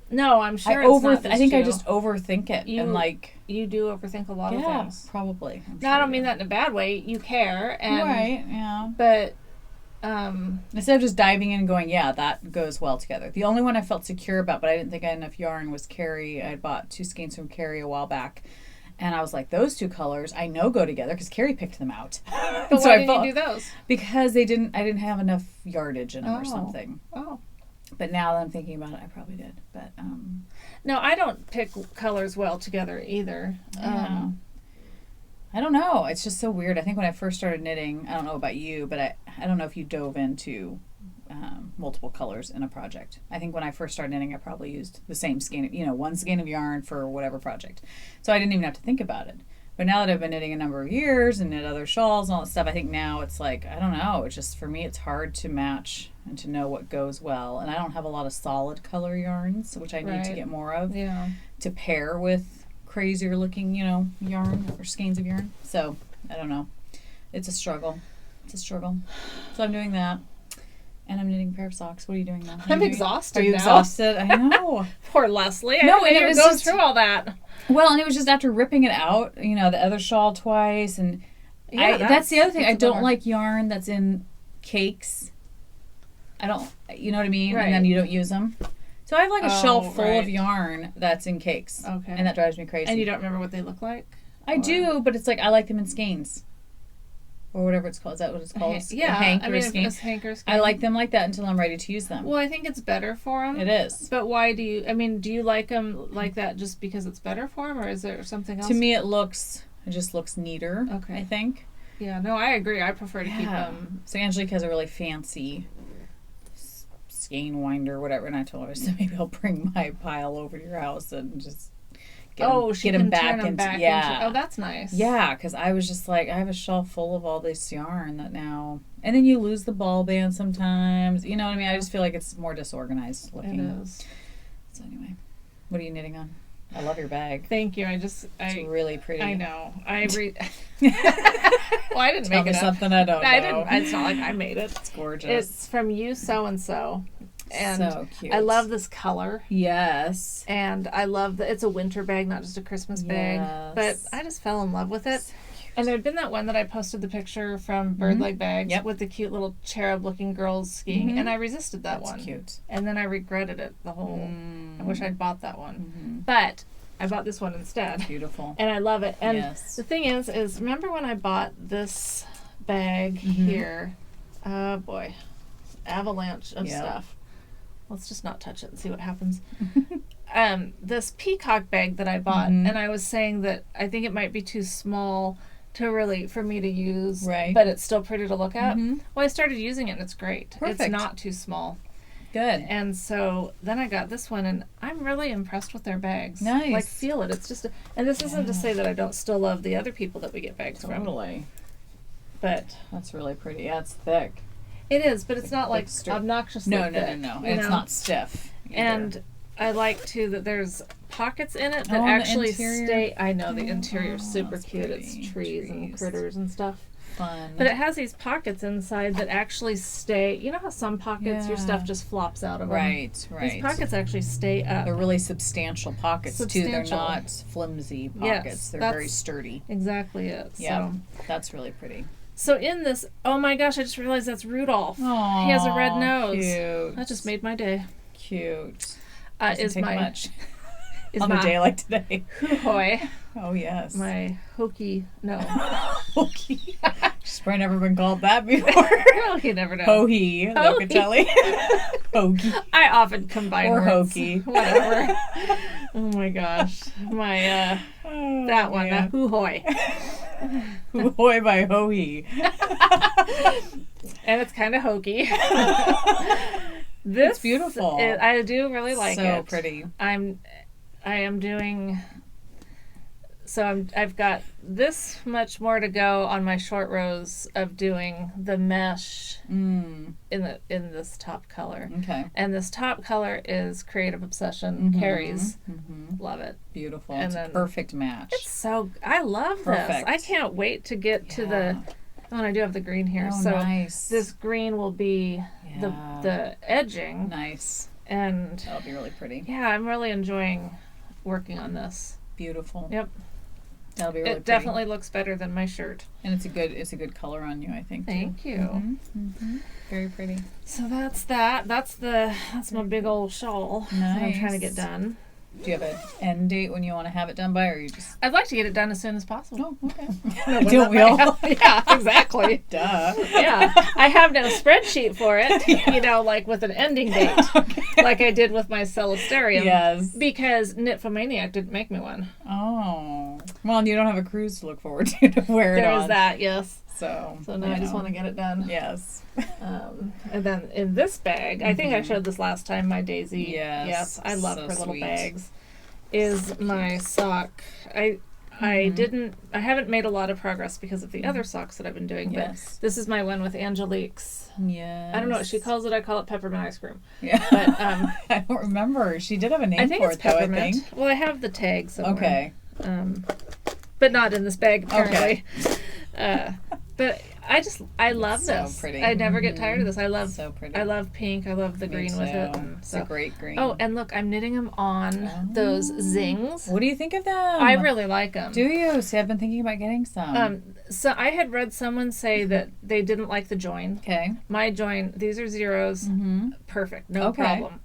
No, I'm sure I think I just overthink it. And like, you do overthink a lot of things. Probably. I don't mean that in a bad way. You care. And, right, yeah. But instead of just diving in and going, yeah, that goes well together. The only one I felt secure about, but I didn't think I had enough yarn, was Carrie. I had bought 2 skeins from Carrie a while back. And I was like, those 2 colors I know go together because Carrie picked them out. But why didn't you do those? Because I didn't have enough yardage in them or something. Oh. But now that I'm thinking about it, I probably did. But no, I don't pick colors well together either. Yeah. I don't know. It's just so weird. I think when I first started knitting, I don't know about you, but I don't know if you dove into multiple colors in a project. I think when I first started knitting, I probably used the same skein, one skein of yarn for whatever project. So I didn't even have to think about it. But now that I've been knitting a number of years and knit other shawls and all that stuff, I think now it's like, I don't know. It's just, for me, it's hard to match and to know what goes well. And I don't have a lot of solid color yarns, which I need to get more of to pair with crazier looking, yarn or skeins of yarn. So I don't know. It's a struggle. So I'm doing that. And I'm knitting a pair of socks. What are you doing now? I'm exhausted Are you now. exhausted? I know. Poor Leslie. No, I and didn't it was go just- through all that. Well, and it was just after ripping it out, the other shawl twice. And Yeah, that's the other thing. that's I a don't bummer. like yarn that's in cakes. I don't, you know what I mean? Right. And then you don't use them. So I have like a shelf full of right. yarn that's in cakes. Okay. And that drives me crazy. And you don't remember what they look like? I do, but it's like I like them in skeins. Or whatever it's called. Is that what it's called? Yeah. A hank I or mean, a if skein? it's hank or skein. I like them like that until I'm ready to use them. Well, I think it's better for them. It is. But why do you like them like that just because it's better for them, or is there something else? To me, it just looks neater, Okay. I think. Yeah, no, I agree. I prefer to keep them. So Angelique has a really fancy skein winder, whatever, and I told her, so maybe I'll bring my pile over to your house and just She get can them back turn them into, back yeah. into, that's nice. Yeah, because I was just like, I have a shelf full of all this yarn that now, and then you lose the ball band sometimes. You know what I mean? I just feel like it's more disorganized looking. It is. So anyway, what are you knitting on? I love your bag. Thank you. It's really pretty. I know. Well, I didn't Tell make me it up. something I don't know. I didn't. It's not like I made it. It's gorgeous. It's from You So and So, and so cute. I love this color. Yes. And I love that it's a winter bag, not just a Christmas bag. But Yes. I just fell in love with it. So cute. And there had been that one that I posted the picture from Bird Leg Bags Yep. with the cute little cherub-looking girls skiing, and I resisted that That's one. cute. And then I regretted it the whole. I wish I'd bought that one, Mm-hmm. but I bought this one instead, Beautiful. and I love it. And Yes. the thing is remember when I bought this bag here? Oh boy, avalanche of Yep. stuff. Let's just not touch it and see what happens. This peacock bag that I bought, and I was saying that I think it might be too small for me to use, Right. but it's still pretty to look at. Mhm. Well, I started using it and it's great. It's Perfect. not too small. Good. And so then I got this one, and I'm really impressed with their bags. Nice. Like, feel it. It's just, and this isn't to say that I don't still love the other people that we get bags from, Totally. but That's really pretty. Yeah, it's thick. it is. But it's not like stir- obnoxiously No. thick, And you it's know? not stiff. either. And I like too that there's pockets in it that Oh, on the actually interior? stay. I know the interior's Oh, super that's cute. pretty. It's trees and Trees. critters and stuff. Fun. But it has these pockets inside that actually stay. You know how some pockets your stuff Yeah. just flops out of them. right. These pockets actually stay up. They're really substantial pockets too. They're Substantial. not flimsy Yes, pockets. They're that's very sturdy. Exactly it. Yeah, that's really pretty. So in this, oh my gosh, I just realized that's Rudolph. Aww, He has a red nose. Cute. That just made my day. Cute. Is Doesn't take my much is on my a day like today. hoo-hoy, Oh yes. my hokey, no. Hokey. She's probably never been called that before. Well, you never know. Hohi, Locatelli. Hokey. I often combine Or words. hokey. Whatever. Oh my gosh. My, Oh, that one, man. hoo-hoy. Hoo-hoy by Hohi. And it's kind of hokey. This It's beautiful. I do really like it. So pretty. I am doing. So I've got this much more to go on my short rows of doing the mesh in this top color. Okay. And this top color is Creative Obsession Carrie's. Love it. Beautiful. And It's a then- perfect match. I love this. Perfect. I can't wait to get to the. Oh, and I do have the green here. Oh, so nice. this green will be Yeah. the edging, Nice. and That'll be really pretty. yeah, I'm really enjoying working on this. Beautiful. Yep. That'll be really It definitely looks better than my shirt. And it's a good color on you, I think. Too. Thank you. Very pretty. So that's that. That's my big old shawl that I'm trying to get Nice. done. Do you have an end date when you want to have it done by, or are you just? I'd like to get it done as soon as possible. Oh, okay. No, when Don't we that all? might happen. Yeah, exactly. Duh. Yeah, I have no spreadsheet for it, like with an ending date, like I did with my Celesterium. Yes. Because Knitfomaniac didn't make me one. Oh. Well, and you don't have a cruise to look forward to wear it on. There's that, yes. So now I just want to get it done. Yes. And then in this bag, I think I showed this last time, my Daisy. Yes, I love so her little sweet. bags. Is my sock. I haven't made a lot of progress because of the other socks that I've been doing, Yes. but this is my one with Angelique's. Yes. I don't know what she calls it. I call it peppermint ice cream. Yeah. But I don't remember. She did have a name I think for it's it, though, pepperment. I think. Well, I have the tag somewhere. Okay. But not in this bag apparently. But I love so this. pretty. I never get tired of this. So pretty. I love pink. I love the Me green too. with it. And It's a great green. Oh, and look, I'm knitting them on those zings. What do you think of them? I really like them. Do you? See, I've been thinking about getting some. So I had read someone say that they didn't like the join. Okay. My join, these are zeros. Mm-hmm. Perfect. No problem.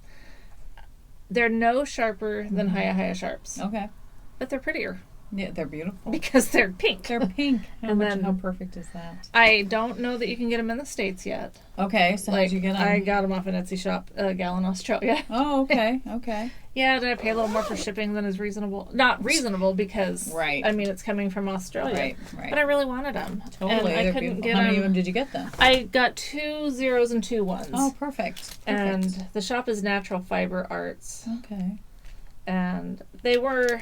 They're no sharper than Hiya Sharps. Okay. But they're prettier. Yeah, they're beautiful. Because they're pink. They're pink. How perfect is that? I don't know that you can get them in the States yet. Okay, so how'd you get them? I got them off an Etsy shop, a gal in Australia. Oh, okay, okay. Yeah, did I pay a little more for shipping than is reasonable? Not reasonable because, right. I mean, it's coming from Australia. Right. But I really wanted them. Totally. And I They're couldn't beautiful. get How many them. of them did you get then? I got 2 zeros and 2 ones. Oh, perfect. And the shop is Natural Fiber Arts. Okay. And they were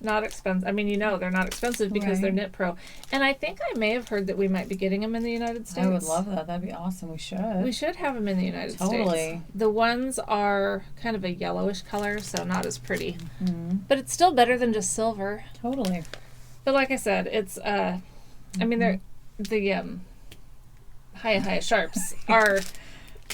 not expensive. I mean, they're not expensive because they're Knit Pro. And I think I may have heard that we might be getting them in the United States. I would love that. That'd be awesome. We should. We should have them in the United States. Totally. The ones are kind of a yellowish color, so not as pretty. Mm-hmm. But it's still better than just silver. Totally. But like I said, it's, I mean, they're, the Hiya Sharps are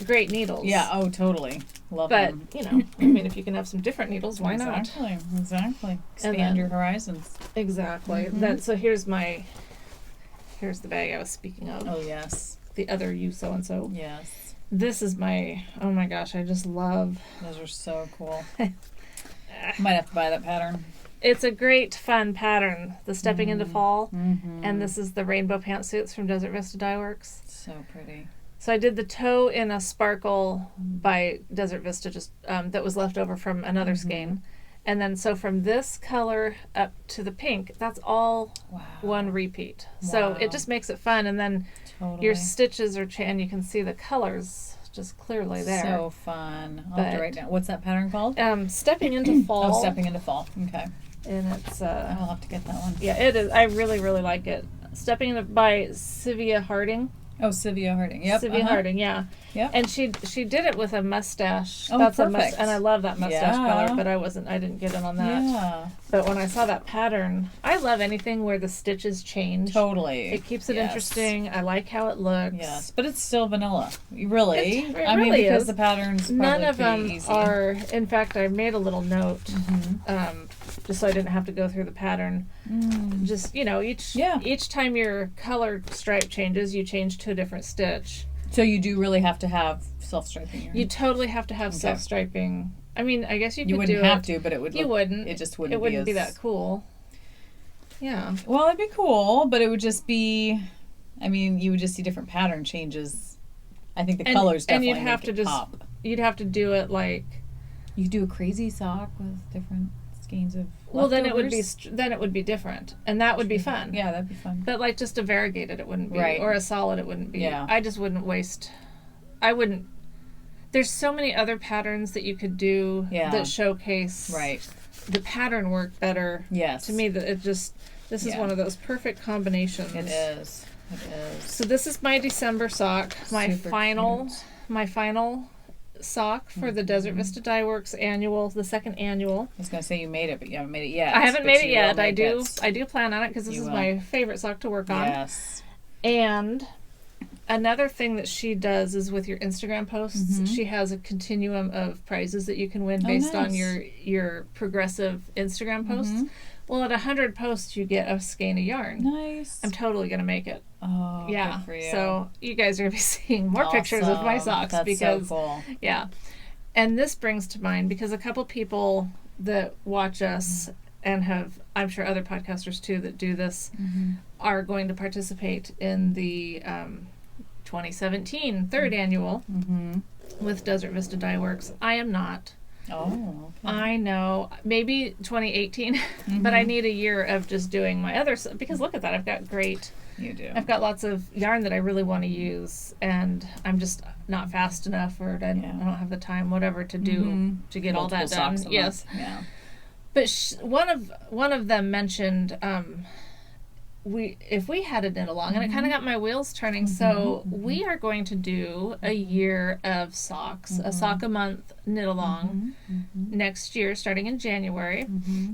great needles. Yeah, oh, totally. Love them. But, I mean, if you can have some different needles, why not? Exactly. Expand your horizons. Exactly. Mm-hmm. So here's the bag I was speaking of. Oh, yes. The other you so-and-so. Yes. This is oh my gosh, I just love. Those are so cool. Might have to buy that pattern. It's a great, fun pattern. The Stepping into Fall. Mm-hmm. And this is the rainbow pantsuits from Desert Vista Dye Works. So pretty. So I did the toe in a sparkle by Desert Vista, just that was left over from another skein. And then so from this color up to the pink, that's all one repeat. Wow. So it just makes it fun. And then your stitches are, and you can see the colors just clearly there. So fun. I'll have to write down. What's that pattern called? Stepping into Fall. Oh, Stepping into Fall. Okay. And it's I'll have to get that one. Yeah, it is. I really, really like it. Stepping into by Sylvia Harding. Oh, Sylvia Harding. Yep. Sylvia Harding, yeah. Yep. And she did it with a mustache. Oh, That's perfect. and I love that mustache color, but I didn't get in on that. Yeah. But when I saw that pattern, I love anything where the stitches change. Totally. It keeps it interesting. I like how it looks. Yes, but it's still vanilla. Really? It I mean, really because is. the patterns None of them easy. are. In fact, I made a little note, just so I didn't have to go through the pattern. Just each time your color stripe changes, you change to a different stitch. So you do really have to have self-striping. You totally have to have self-striping. I mean, I guess you could wouldn't have to, but it would. You wouldn't. It just wouldn't. It wouldn't be that cool. Yeah. Well, it'd be cool, but it would just be. I mean, you would just see different pattern changes. I think the colors definitely and you'd have make to it pop. You'd have to do it like. You could do a crazy sock with different skeins of. Well, then it would be different, and that would be fun. Yeah, that'd be fun. But like just a variegated, it wouldn't be, right. Or a solid, it wouldn't be. Yeah. I just wouldn't waste. I wouldn't. There's so many other patterns that you could do that showcase the pattern work better. Yes. To me, that it just this is one of those perfect combinations. It is. It is. So this is my December sock. My final sock for the Desert Vista Dye Works annual, the second annual. I was gonna say you made it, but you haven't made it yet. I haven't made it yet. I do plan on it because this is will. my favorite sock to work on. Yes. And another thing that she does is with your Instagram posts, she has a continuum of prizes that you can win based on your progressive Instagram posts. Well, at 100 posts, you get a skein of yarn. Nice. I'm totally going to make it. Oh, yeah. Good for you. So you guys are going to be seeing more pictures of my socks. That's because, so cool. Yeah. And this brings to mind, because a couple people that watch us and have, I'm sure other podcasters too that do this, are going to participate in the 2017 third annual with Desert Vista Dye Works. I am not. Oh, okay. I know. Maybe 2018, but I need a year of just doing my other, because look at that. I've got great. You do. I've got lots of yarn that I really want to use, and I'm just not fast enough, or I don't have the time, whatever, to do to get all that done. Yes. Yeah. But one of them mentioned if we had a knit along, and it kind of got my wheels turning. So we are going to do a year of socks, a sock a month knit along next year, starting in January,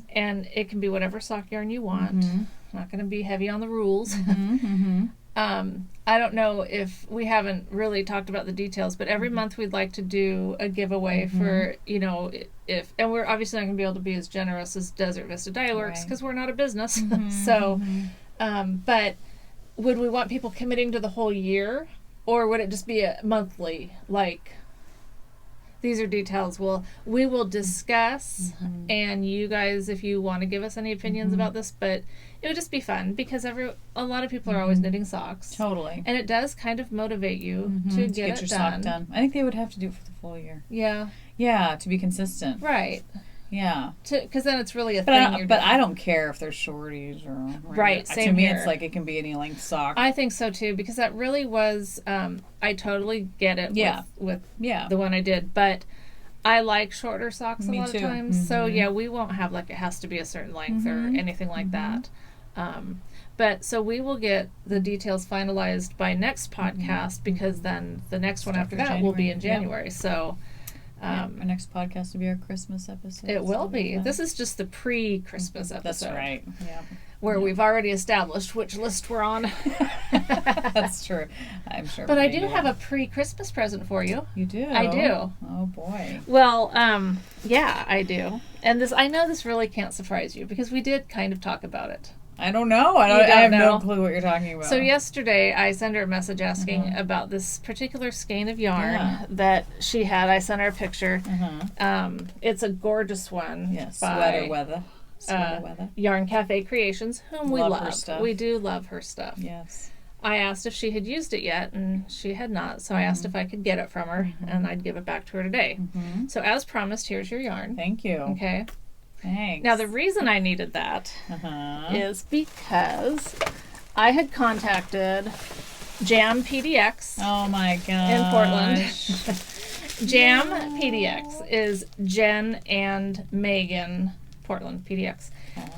and it can be whatever sock yarn you want. Not going to be heavy on the rules. I don't know if we haven't really talked about the details, but every month we'd like to do a giveaway for, and we're obviously not going to be able to be as generous as Desert Vista Dye Works because we're not a business. So, but would we want people committing to the whole year, or would it just be a monthly, like, these are details we will discuss, and you guys, if you want to give us any opinions about this, but it would just be fun because a lot of people are always knitting socks. Totally. And it does kind of motivate you to get it your done. sock done. I think they would have to do it for the full year. Yeah. Yeah, to be consistent. Right. Yeah. Because then it's really a thing. But I don't care if there's shorties or... Right, same To me, here. it's like it can be any length sock. I think so, too, because that really was... I totally get it with the one I did, but I like shorter socks a lot of times. So, yeah, we won't have, like, it has to be a certain length or anything like that. But so we will get the details finalized by next podcast because then the next one after that will be in January. So... our next podcast will be our Christmas episode. It will be. This is just the pre-Christmas episode. That's right. Yeah. Where we've already established which list we're on. That's true. I'm sure. But I do have a pre-Christmas present for you. You do? I do. Oh, boy. Well, yeah, I do. And I know this really can't surprise you because we did kind of talk about it. I don't know. I have no clue what you're talking about. So yesterday I sent her a message asking about this particular skein of yarn that she had. I sent her a picture. It's a gorgeous one. Yes, by Sweater Weather. Yarn Cafe Creations, whom we love. Her stuff. We do love her stuff. Yes. I asked if she had used it yet, and she had not. So I asked if I could get it from her, and I'd give it back to her today. So as promised, here's your yarn. Thank you. Okay. Thanks. Now, the reason I needed that is because I had contacted Jam PDX oh my god in Portland. Jam PDX is Jen and Megan Portland PDX.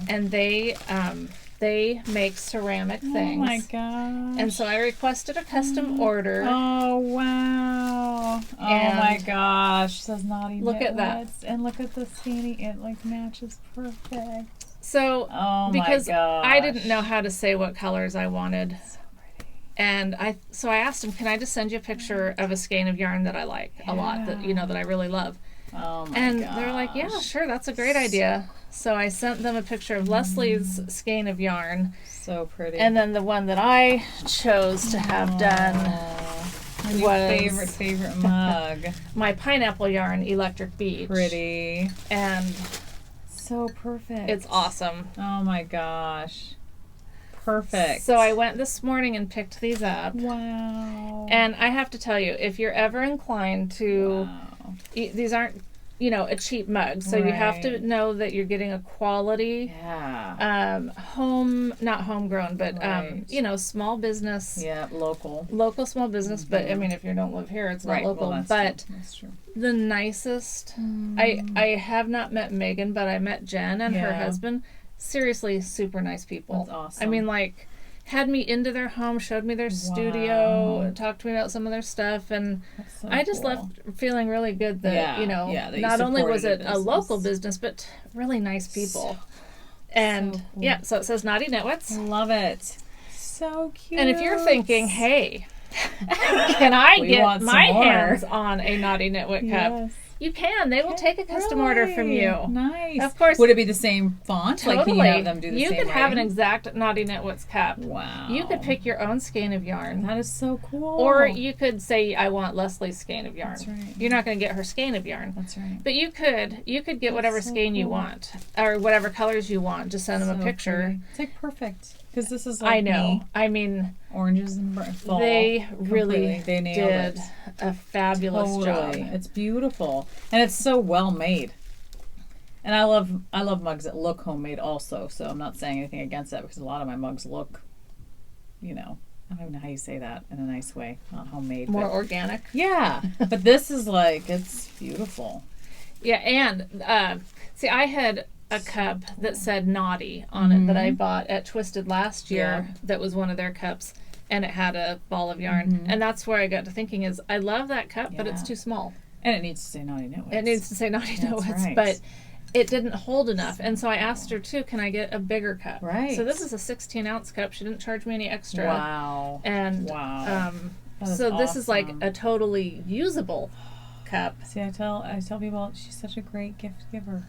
And they make ceramic things. Oh my gosh. And so I requested a custom order. Oh wow. Oh my gosh. It says Knotty Look at that. And look at the skinny. It like matches perfect. So because my gosh. I didn't know how to say what colors I wanted. So pretty. And I asked him, can I just send you a picture of a skein of yarn that I like a lot, that that I really love? Oh my and gosh. they're like, yeah, sure, that's a great idea. So I sent them a picture of Leslie's skein of yarn. So pretty. And then the one that I chose to have done was favorite mug. my pineapple yarn electric beach. Pretty. And so perfect. it's awesome. Oh my gosh. Perfect. So I went this morning and picked these up. Wow. And I have to tell you, if you're ever inclined to, these aren't, a cheap mug. So you have to know that you're getting a quality, not homegrown, but, small business. Yeah, local. Local small business. But, I mean, if you don't live here, it's not local. Well, but that's true. the nicest, I have not met Megan, but I met Jen and her husband. Seriously, super nice people. That's awesome. I mean, like, had me into their home, showed me their studio, talked to me about some of their stuff, and so I just left feeling really good that, that not only was it a local business, but really nice people. And, cool. So it says Knotty Knitwits. Love it. So cute. And if you're thinking, hey, can I get my hands on a Knotty Knitwit cup? You can. They will take a custom order from you. Nice. Of course. Would it be the same font? Totally. Like, can you have them do the you same could have way? an exact Knotty Knitwits cup. Wow. You could pick your own skein of yarn. That is so cool. Or you could say, I want Leslie's skein of yarn. That's right. You're not going to get her skein of yarn. That's right. But you could get whatever skein you want. Or whatever colors you want. Just send them a picture. Pretty. It's like perfect. Because this is like I know. Me. I mean, oranges and fall. They really they nailed did a fabulous job. It's beautiful. And it's so well made. And I love mugs that look homemade also, so I'm not saying anything against that because a lot of my mugs look, I don't even know how you say that in a nice way. Not homemade. More organic. Yeah. But this is like, it's beautiful. Yeah, and see, I had a cup that said Knotty on it that I bought at Twisted last year that was one of their cups, and it had a ball of yarn. And that's where I got to thinking is, I love that cup, but it's too small. And it needs to say Knotty Knitwits. It needs to say Knotty Knitwits, right. but it didn't hold enough. And so I asked her too, can I get a bigger cup? Right. So this is a 16-ounce cup. She didn't charge me any extra. Wow. And That is so this is like awesome. a totally usable cup. See, I tell people she's such a great gift giver.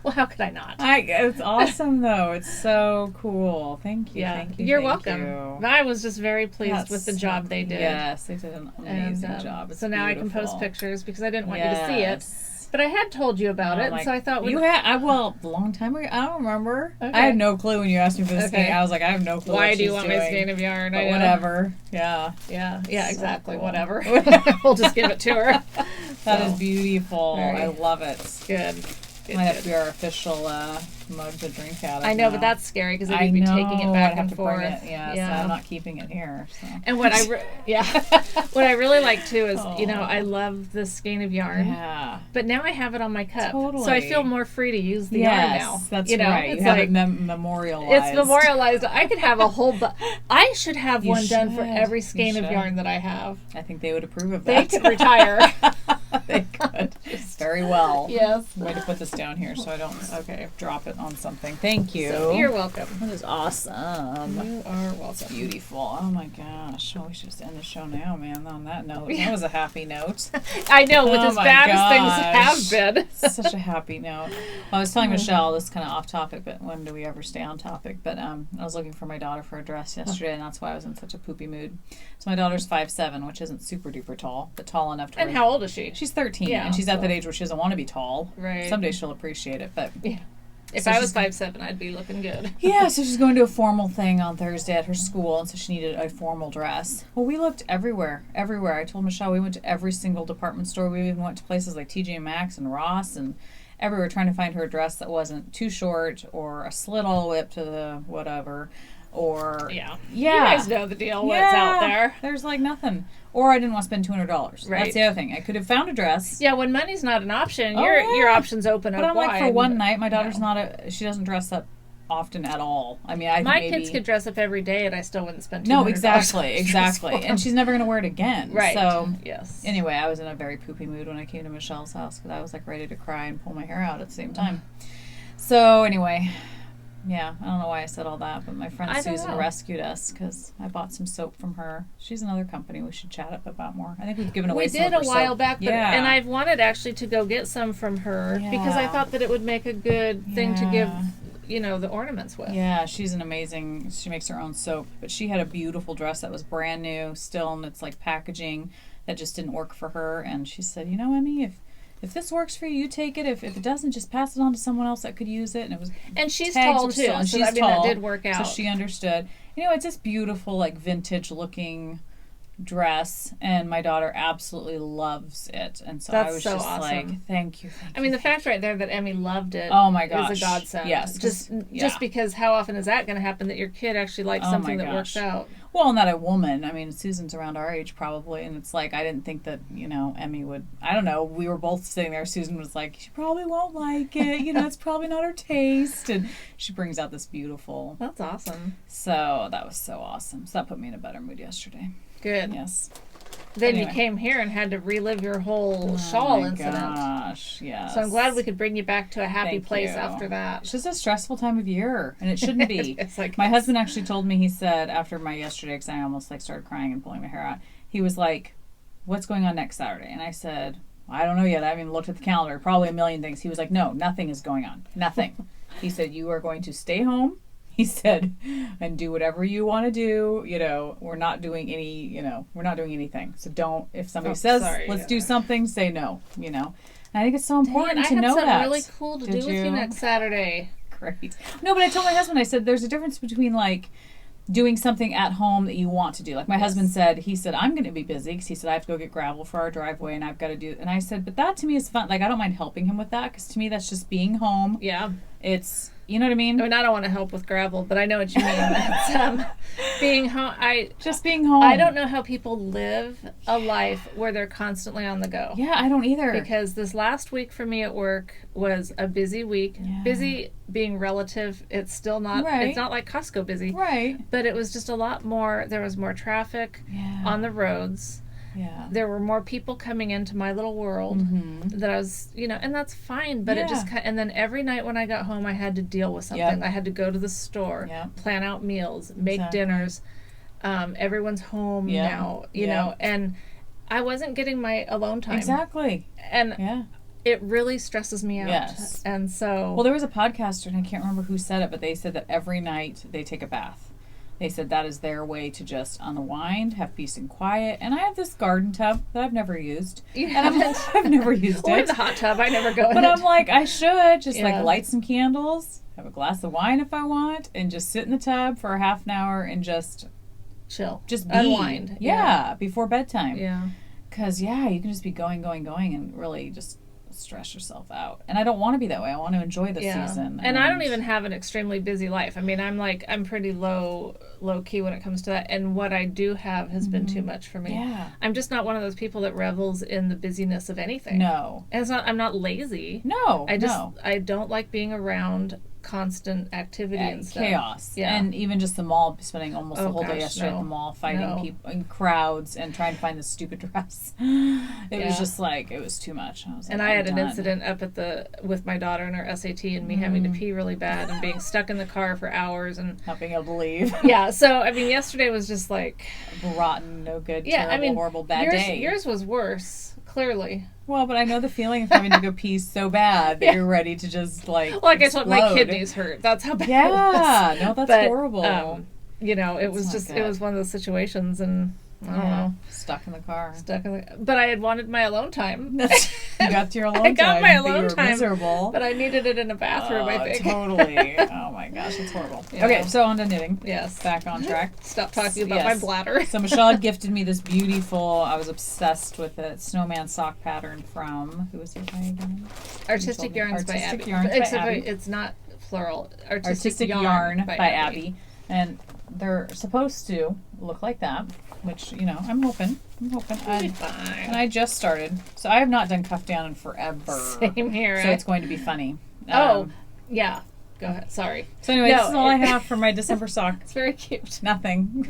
Well, how could I not? It's awesome though. It's so cool. Thank you. Yeah, Thank you. you're thank welcome. you. I was just very pleased That's with the so job they did. Yes, they did an amazing And, job. It's so now I can post beautiful. pictures because I didn't want you to see it. Yes. But I had told you about it, and so I thought you had. A long time ago. I don't remember. Okay. I had no clue when you asked me for the skein. I was like, I have no clue. Why what do you she's want doing. my skein of yarn? But I know. whatever. Yeah. Yeah, So exactly. cool. Whatever. We'll just give it to her. That is beautiful. Very I love it. Good. Good, Might have good. to be our official mug to drink out of. I know, now. but that's scary because I you'd be know. taking it back I'd have and to forth. bring it. Yes, Yeah. I'm not keeping it here. So. And what what I really like too is, I love the skein of yarn. Yeah. But now I have it on my cup. Totally. So I feel more free to use the yarn now. That's you know? right. It's You have like, it memorialized. it's memorialized. I could have a whole I should have You one done for should. every You skein of should. yarn that I have. I think they would approve of They that. could retire. They could. Very well. Yes. Way to put this down here so I don't drop it on something. Thank you. So you're welcome. That is awesome. You are welcome. It's beautiful. Oh my gosh. Oh, we should just end the show now, man. On that note. That was a happy note. I know, with Oh as my bad gosh. as things have been. Such a happy note. Well, I was telling Michelle, this is kind of off topic, but when do we ever stay on topic? But I was looking for my daughter for a dress yesterday, and that's why I was in such a poopy mood. So my daughter's 5'7", which isn't super duper tall, but tall enough to And how old is she? She's 13, Yeah, and she's at so- that age where she doesn't want to be tall. Right. Someday she'll appreciate it, but... Yeah. If So I was she's- 5'7", I'd be looking good. Yeah, so she's going to a formal thing on Thursday at her school, and so she needed a formal dress. Well, we looked everywhere. I told Michelle we went to every single department store. We even went to places like TJ Maxx and Ross and everywhere trying to find her a dress that wasn't too short or a slit all the way up to the whatever. Or Yeah. yeah, You guys know the deal, what's out there. There's like nothing. Or I didn't want to spend $200. Right. That's the other thing. I could have found a dress. Yeah, when money's not an option, Oh, your yeah. options open But up I'm wide. like, for one night, my daughter's No. she doesn't dress up often at all. I mean, I think My maybe, kids could dress up every day and I still wouldn't spend $200. No, on exactly. dress for And them. she's never going to wear it again. Right. So, yes. anyway, I was in a very poopy mood when I came to Michelle's house because I was like ready to cry and pull my hair out at the same time. So, anyway, yeah, I don't know why I said all that, but my friend I don't Susan know. rescued us because I bought some soap from her. She's another company we should chat up about more. I think we've given away We some did of a her while soap. back, but, Yeah. and I've wanted actually to go get some from her because I Yeah. thought that it would make a good thing to give, Yeah. the ornaments with. Yeah, she's an amazing, she makes her own soap, but she had a beautiful dress that was brand new still, and it's like packaging that just didn't work for her, and she said, Emmy, if this works for you, you take it. If it doesn't, just pass it on to someone else that could use it. And it was And she's tags tall were too, still- and so she's that tall, did work out. so she understood. It's just beautiful, like vintage looking dress, and my daughter absolutely loves it. And so I That's was so just awesome. like, thank you. I mean, the fact right there that Emmy loved it. Oh my gosh. is a godsend. Yes, just yeah. because how often is that going to happen that your kid actually likes Oh something my that works gosh. out? Well, not a woman. I mean, Susan's around our age probably, and it's like I didn't think that Emmy would. I don't know. We were both sitting there. Susan was like, "She probably won't like it. It's probably not her taste." And she brings out this beautiful. That's awesome. So that was so awesome. So that put me in a better mood yesterday. Good. Yes. Then Anyway. you came here and had to relive your whole Oh shawl my incident. Gosh, yes. So I'm glad we could bring you back to a happy Thank place you. after that. It's just a stressful time of year, and it shouldn't be. It's like My husband actually told me, he said, after my yesterday, because I almost started crying and pulling my hair out, he was like, what's going on next Saturday? And I said, I don't know yet. I haven't even looked at the calendar. Probably a million things. He was like, no, nothing is going on. Nothing. He said, you are going to stay home. He said, and do whatever you want to do. We're not doing we're not doing anything. So don't, if somebody says, let's do something, say no, And I think it's so important to know I had that. something really cool to Did do with you next Saturday. Great. No, but I told my husband, I said, there's a difference between doing something at home that you want to do. Like my husband said, I'm going to be busy because he said I have to go get gravel for our driveway and I've got to do, and I said, but that to me is fun. I don't mind helping him with that because to me that's just being home. Yeah. It's, you know what I mean? I don't want to help with gravel, but I know what you mean. It's, being home. Just being home. I don't know how people live a life where they're constantly on the go. Yeah, I don't either. Because this last week for me at work was a busy week. Yeah. Busy being relative. It's still not, Right. It's not like Costco busy. Right. But it was just a lot more, there was more traffic on the roads. Yeah. There were more people coming into my little world that I was, and that's fine. But it just and then every night when I got home, I had to deal with something. Yep. I had to go to the store, plan out meals, make dinners. Everyone's home now, you know, and I wasn't getting my alone time. Exactly. And it really stresses me out. Yes. And so... Well, there was a podcaster, and I can't remember who said it, but they said that every night they take a bath. They said that is their way to just unwind, have peace and quiet. And I have this garden tub that I've never used. You and I've never used or it. the hot tub. I never go in But it. I'm like, I should just like light some candles, have a glass of wine if I want, and just sit in the tub for a half an hour and just... chill. Just be. Unwind. Yeah, before bedtime. Yeah. Because, you can just be going, and really just stress yourself out. And I don't want to be that way. I want to enjoy the season. And I don't even have an extremely busy life. I mean, I'm pretty low key when it comes to that. And what I do have has been too much for me. Yeah. I'm just not one of those people that revels in the busyness of anything. No. And I'm not lazy. No. I don't like being around constant activity and stuff. Chaos. Yeah. And even just the mall, spending almost the whole day yesterday at the mall, fighting people in crowds and trying to find the stupid dress. It was just like, it was too much. I was like, I had an incident up with my daughter and her SAT and me having to pee really bad and being stuck in the car for hours and not being able to leave. Yeah, so I mean yesterday was just like rotten, no good, terrible, horrible, bad day. Yours was worse, clearly. Well, but I know the feeling of having to go pee so bad that you're ready to just like I told my kidneys hurt. That's how bad it was. No, that's horrible. It was just it was one of those situations, and I don't know. Stuck in the car. But I had wanted my alone time. You got your alone time. I got my alone time. Miserable. But I needed it in a bathroom, I think. Totally. Oh my gosh, it's horrible. Yeah. Okay, so on to knitting. Yes. Back on track. Stop talking about my bladder. So Michelle had gifted me this beautiful, I was obsessed with it, snowman sock pattern from, who was it by again? Artistic Yarns by Abby. Artistic Yarns by Abby. It's not plural. Artistic Yarn by Abby. And they're supposed to look like that, which, I'm hoping. Fine. And I just started. So I have not done cuff down in forever. Same here. So it's going to be funny. Yeah. Go ahead. Sorry. So anyway, this is all I have for my December sock. It's very cute. Nothing.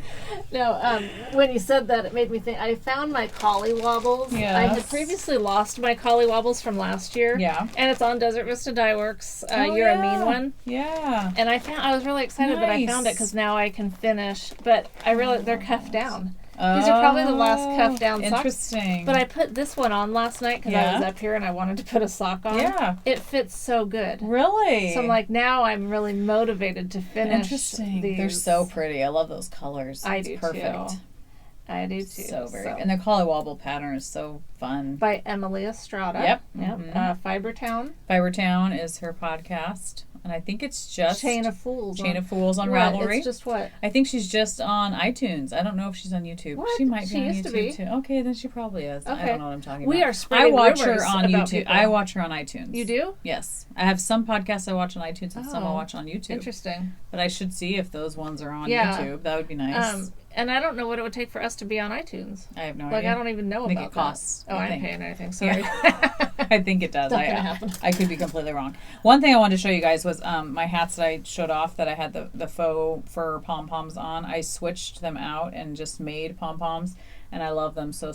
No, when you said that, it made me think. I found my collie wobbles. Yes. I had previously lost my collie wobbles from last year. Yeah. And it's on Desert Vista Dye Works. You're a Mean One. Yeah. And I was really excited that I found it because now I can finish. But I realized they're cuffed down. These are probably the last cuff down socks. Interesting. But I put this one on last night because I was up here and I wanted to put a sock on. Yeah. It fits so good. Really? So I'm like, now I'm really motivated to finish. Interesting. These. They're so pretty. I love those colors. I do perfect. too. I do too. So very good. And the collie wobble pattern is so fun. By Emily Estrada. Yep. Fibertown. Fibertown is her podcast. And I think it's just Chain of Fools on Ravelry. It's just what? I think she's just on iTunes. I don't know if she's on YouTube. What? She might be on used YouTube to be. too. Okay, then she probably is. Okay. I don't know what I'm talking We about. are spreading I watch rumors her on about YouTube. people. I watch her on iTunes. You do? Yes. I have some podcasts I watch on iTunes and some I watch on YouTube. Interesting. But I should see if those ones are on YouTube. That would be nice. And I don't know what it would take for us to be on iTunes. I have no idea. I don't even know about it costs. that. Oh, I ain't paying anything. Sorry. Yeah. I think it does. Not gonna happen. I could be completely wrong. One thing I wanted to show you guys was my hats that I showed off that I had the faux fur pom-poms on. I switched them out and just made pom-poms. And I love them so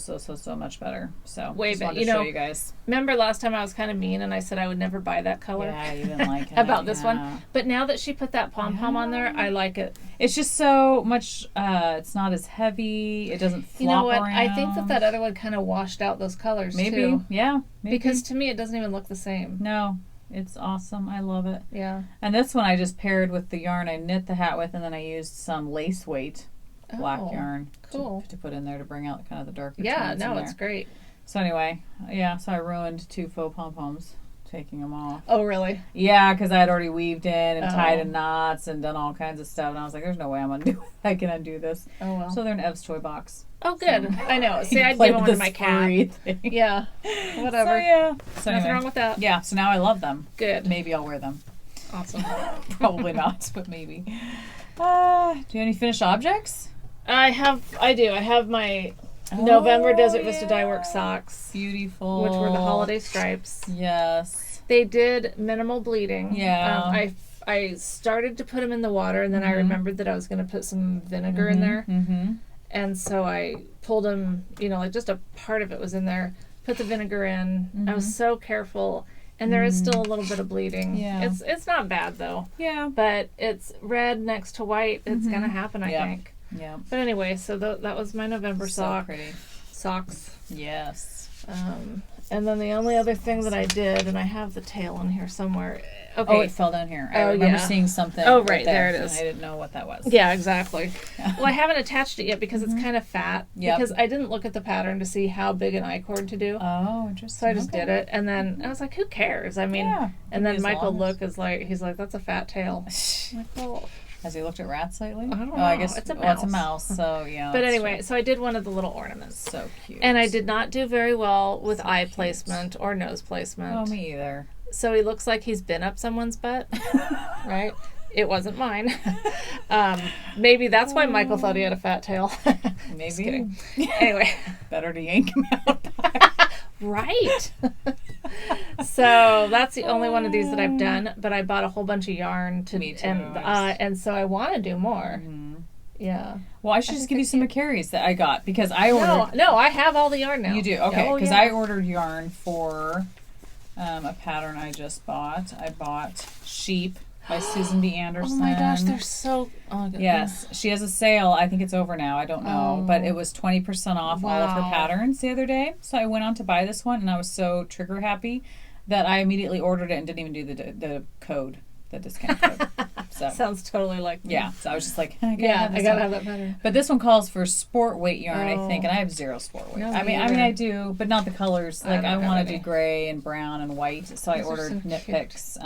much better. So way just better. wanted to show you guys. Remember last time I was kind of mean and I said I would never buy that color? Yeah, you didn't like it. About this one. But now that she put that pom-pom on there, I like it. It's just so much, it's not as heavy. It doesn't flop around. You know what? I think that other one kind of washed out those colors too. Yeah. Maybe. Because to me it doesn't even look the same. No. It's awesome. I love it. Yeah. And this one I just paired with the yarn I knit the hat with, and then I used some lace weight black yarn to put in there to bring out kind of the darker tones. Yeah, no, it's great. So anyway, so I ruined 2 faux pom-poms taking them off. Oh, really? Yeah, because I had already weaved in and tied in knots and done all kinds of stuff, and I was like, there's no way I can undo this. Oh, well. So they're in Ev's toy box. Oh, good. So, I know. See, I'd give one to my cat. Thing. Yeah. Whatever. So, yeah. So Nothing anyway. wrong with that. Yeah, so now I love them. Good. Maybe I'll wear them. Awesome. Probably not, but maybe. Do you have any finished objects? I do. I have my November Desert Vista Dye Works socks. Beautiful. Which were the holiday stripes. Yes. They did minimal bleeding. Yeah. I started to put them in the water, and then I remembered that I was going to put some vinegar in there. Mm-hmm. And so I pulled him, like just a part of it was in there, put the vinegar in. I was so careful. And there is still a little bit of bleeding. Yeah. It's not bad, though. Yeah. But it's red next to white. It's going to happen, I think. Yeah. But anyway, so that was my November So pretty. Socks. Yes. And then the only other thing that I did, and I have the tail in here somewhere. Okay. Oh, it fell down here. I remember seeing something. Oh, right there it is. I didn't know what that was. Yeah, exactly. Well, I haven't attached it yet because it's kind of fat. Yep. Because I didn't look at the pattern to see how big an I-cord to do. Oh, interesting. So I just did it, and then I was like, "Who cares?" I mean, and then Michael he's like, "That's a fat tail." I'm like, well. Has he looked at rats lately? I don't know. I guess it's a mouse. It's a mouse, so yeah. But anyway, so I did one of the little ornaments. So cute. And I did not do very well with eye placement or nose placement. Oh, me either. So he looks like he's been up someone's butt, right? It wasn't mine. Maybe that's why Michael thought he had a fat tail. Maybe. Just kidding. Anyway. Better to yank him out. Right. So that's the only one of these that I've done, but I bought a whole bunch of yarn to Me too. And so I want to do more. Mm-hmm. Yeah. Well, I should just give you some Macari's that I got because I ordered. No, I have all the yarn now. You do? Okay, because yeah. I ordered yarn for a pattern I just bought. I bought Sheep by Susan B. Anderson. Oh my gosh, they're so... Oh, yes, she has a sale. I think it's over now. I don't know. But it was 20% off all of her patterns the other day. So I went on to buy this one, and I was so trigger happy that I immediately ordered it and didn't even do the code, the discount code. So sounds totally like me. Yeah, so I was just like, I gotta have that pattern. But this one calls for sport weight yarn, I think, and I have zero sport weight. No, I mean I do, but not the colors. Like I want to do gray and brown and white, so I ordered Knit Picks,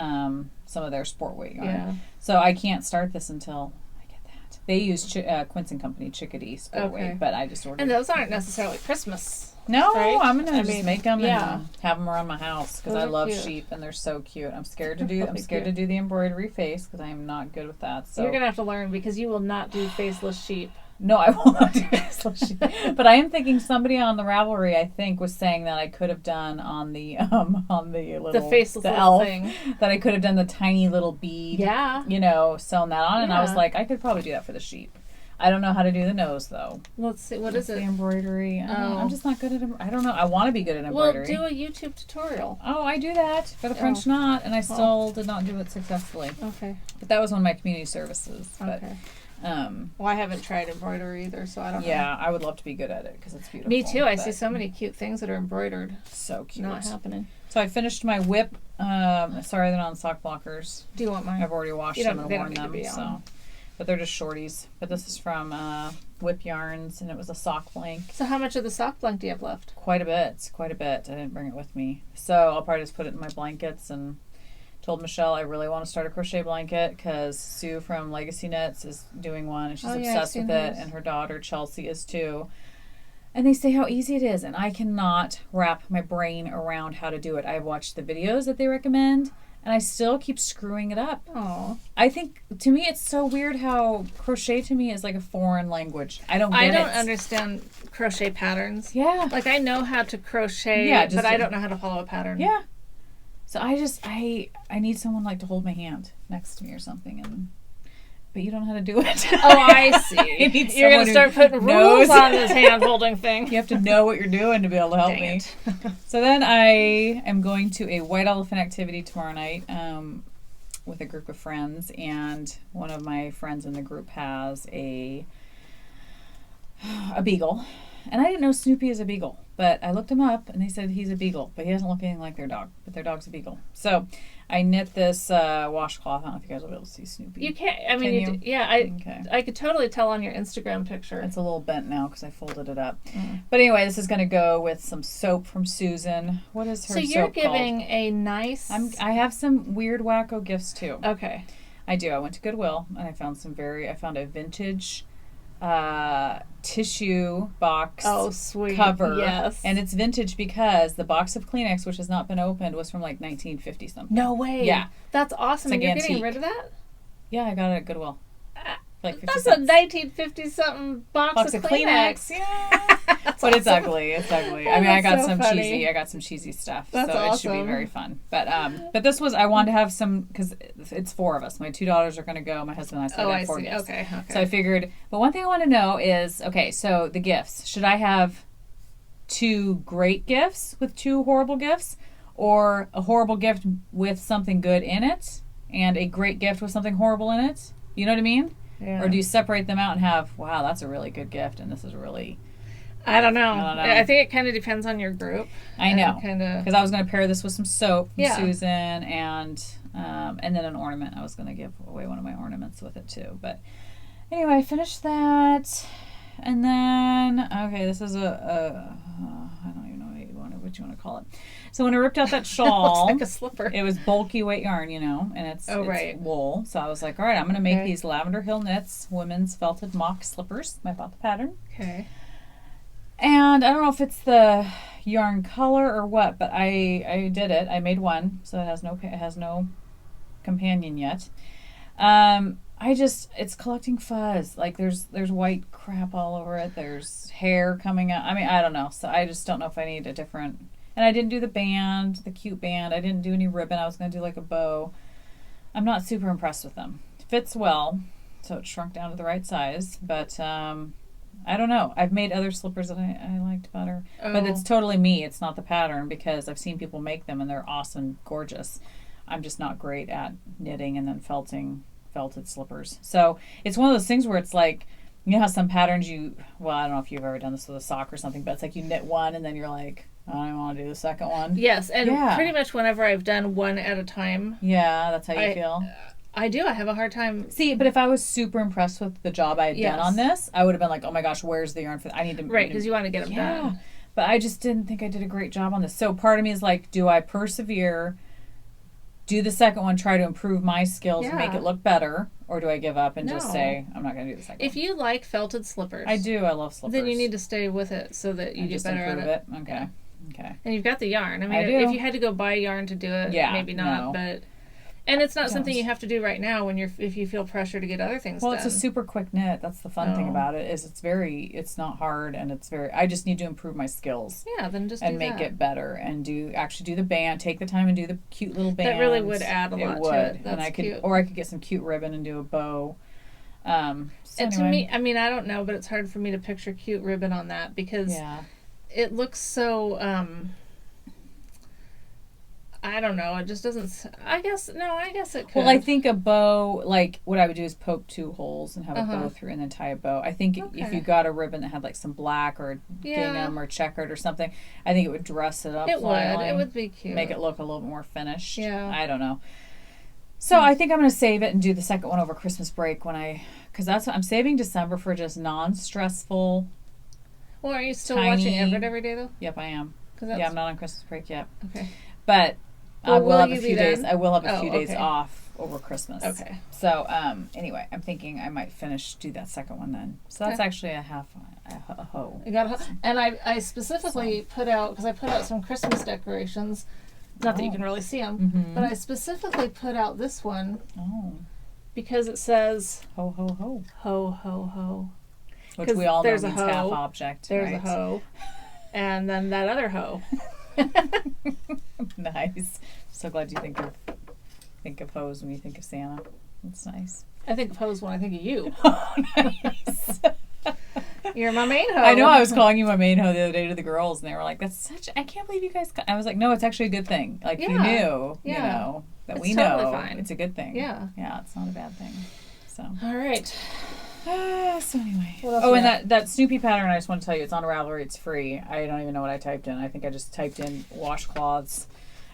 some of their sport weight yarn. Yeah. So I can't start this until I get that. They use Quince and Company Chickadee sport weight, but I just ordered. And those aren't necessarily Christmas. No, right? I'm gonna just make them and have them around my house because I love cute. Sheep and they're so cute. I'm scared to do the embroidery face because I am not good with that. So you're gonna have to learn because you will not do faceless sheep. No, I will not do faceless sheep. But I am thinking somebody on the Ravelry, I think, was saying that I could have done on the little faceless the elf thing that I could have done the tiny little bead. Yeah. Sewn that on, and I was like, I could probably do that for the sheep. I don't know how to do the nose though. Let's see. What is it? The embroidery. I'm just not good at it. I don't know. I want to be good at embroidery. Well, do a YouTube tutorial. Oh, I do that for the French knot, and I still did not do it successfully. Okay. But that was one of my community services. Okay. But, well, I haven't tried embroidery either, so I don't know. Yeah, I would love to be good at it because it's beautiful. Me too. I see so many cute things that are embroidered. So cute. Not happening. So I finished my whip. Sorry, they're not on sock blockers. Do you want mine? I've already washed them and worn them. So. But they're just shorties. But this is from Whip Yarns, and it was a sock blank. So how much of the sock blank do you have left? Quite a bit. I didn't bring it with me. So I'll probably just put it in my blankets and told Michelle I really want to start a crochet blanket because Sue from Legacy Knits is doing one, and she's obsessed with it, and her daughter Chelsea is too. And they say how easy it is, and I cannot wrap my brain around how to do it. I've watched the videos that they recommend, and I still keep screwing it up. Oh. I think, to me, it's so weird how crochet to me is like a foreign language. I don't understand crochet patterns. Yeah. Like, I know how to crochet, but I don't know how to follow a pattern. Yeah. So I need someone like to hold my hand next to me or something, but you don't know how to do it. Oh, I see. You're going to start putting rules on this hand-holding thing. You have to know what you're doing to be able to help me. So then I am going to a white elephant activity tomorrow night with a group of friends, and one of my friends in the group has a beagle. And I didn't know Snoopy is a beagle, but I looked him up, and they said he's a beagle, but he doesn't look anything like their dog, but their dog's a beagle. So I knit this washcloth. I don't know if you guys will be able to see Snoopy. You can't. I mean, I could totally tell on your Instagram picture. It's a little bent now because I folded it up. But anyway, this is going to go with some soap from Susan. What is her soap called? So you're giving a nice... I have some weird wacko gifts too. Okay. I do. I went to Goodwill, and I found a vintage... tissue box cover. Yes. And it's vintage because the box of Kleenex, which has not been opened, was from like 1950 something. No way. Yeah. That's awesome. And you're antique. getting rid of that? Yeah, I got it at Goodwill. like 50 That's cents. a 1950 something box of Kleenex. Yeah. But awesome. it's ugly. It's ugly. Oh, I mean, I that's got so some funny. cheesy. I got some cheesy stuff. That's so it should be awesome. very fun. But this was. I wanted to have some because it's 4 of us. My 2 daughters are going to go. My husband and I. So I got 4 gifts. Okay. So I figured. But one thing I want to know is okay. So the gifts. Should I have 2 great gifts with 2 horrible gifts, or a horrible gift with something good in it, and a great gift with something horrible in it? You know what I mean? Yeah. Or do you separate them out and have, wow, that's a really good gift, and this is really... I don't know. I don't know. I think it kind of depends on your group. I know. Kind Because I was going to pair this with some soap from Yeah. Susan and then an ornament. I was going to give away one of my ornaments with it, too. But anyway, I finished that. And then, okay, this is I don't even know what you want to call it. So when I ripped out that shawl... looks like a slipper. It was bulky weight yarn, and it's wool. So I was like, all right, I'm going to make these Lavender Hill Knits women's felted mock slippers. I bought the pattern. Okay. And I don't know if it's the yarn color or what, but I did it. I made one, so it has no companion yet. It's collecting fuzz. Like there's white crap all over it. There's hair coming out. I mean, I don't know. So I just don't know if I need a different. And I didn't do the cute band. I didn't do any ribbon. I was going to do like a bow. I'm not super impressed with them. It fits well, so it shrunk down to the right size. But I don't know. I've made other slippers that I liked better. Oh. But it's totally me. It's not the pattern because I've seen people make them and they're awesome, gorgeous. I'm just not great at knitting and then felted slippers. So it's one of those things where it's like, you know how some patterns I don't know if you've ever done this with a sock or something, but it's like you knit one and then you're like, I don't want to do the second one. Yes, and pretty much whenever I've done one at a time. Yeah, that's how you feel. I do. I have a hard time. See, but if I was super impressed with the job I had done on this, I would have been like, oh my gosh, where's the yarn for I need to... Right, because you want to get them done. But I just didn't think I did a great job on this. So part of me is like, do I persevere, do the second one, try to improve my skills and make it look better, or do I give up and just say, I'm not going to do the second one? If you like felted slippers... I do. I love slippers. Then you need to stay with it so that you get better at it. Okay. Yeah. Okay. And you've got the yarn. I mean, I do. if you had to go buy yarn to do it, maybe not. But and it's not something you have to do right now if you feel pressure to get other things done. Well, it's a super quick knit. That's the fun thing about it is it's not hard and I just need to improve my skills. Yeah, then just and make it better and do the band. Take the time and do the cute little band. That really would add a lot to it. That's cute. Or I could get some cute ribbon and do a bow. And to me, I mean, I don't know, but it's hard for me to picture cute ribbon on that because it looks so, I don't know, it just doesn't, I guess it could. Well, I think a bow, like, what I would do is poke 2 holes and have a bow through and then tie a bow. I think if you got a ribbon that had, like, some black or gingham or checkered or something, I think it would dress it up. It would be cute. Make it look a little bit more finished. Yeah. I don't know. So I think I'm going to save it and do the second one over Christmas break because that's what I'm saving December for just non-stressful. Well, are you still watching Everett every day, though? Yep, I am. Yeah, I'm not on Christmas break yet. Okay. But I will have a few days. Then? I will have a few days off over Christmas. Okay. So anyway, I'm thinking I might do that second one then. So that's actually a hoe. You got and I specifically put out because I put out some Christmas decorations. Not that you can really see them, but I specifically put out this one. Oh. Because it says ho ho ho ho ho ho. Which we all know means half object. There's a hoe. And then that other hoe. Nice. So glad you think of hoes when you think of Santa. That's nice. I think of hoes when I think of you. Oh, nice. You're my main hoe. I know. I was calling you my main hoe the other day to the girls, and they were like, I can't believe you guys... I was like, no, it's actually a good thing. Like, you knew, that we know. Fine. It's a good thing. Yeah. Yeah, it's not a bad thing. So. All right. So anyway. And that Snoopy pattern, I just want to tell you, it's on Ravelry. It's free. I don't even know what I typed in. I think I just typed in washcloths,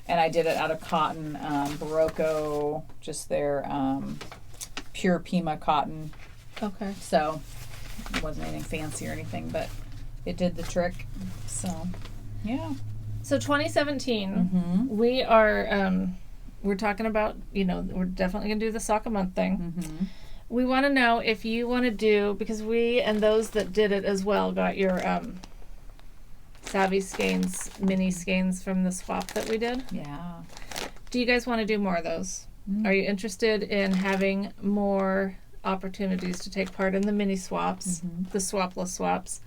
and I did it out of cotton, Barocco, just their pure Pima cotton. Okay. So it wasn't anything fancy or anything, but it did the trick. So, yeah. So 2017, we are, we're talking about, we're definitely going to do the sock a month thing. We want to know if you want to do, because we and those that did it as well got your Savvy skeins, mini skeins from the swap that we did. Yeah. Do you guys want to do more of those? Are you interested in having more opportunities to take part in the mini swaps, the swapless swaps?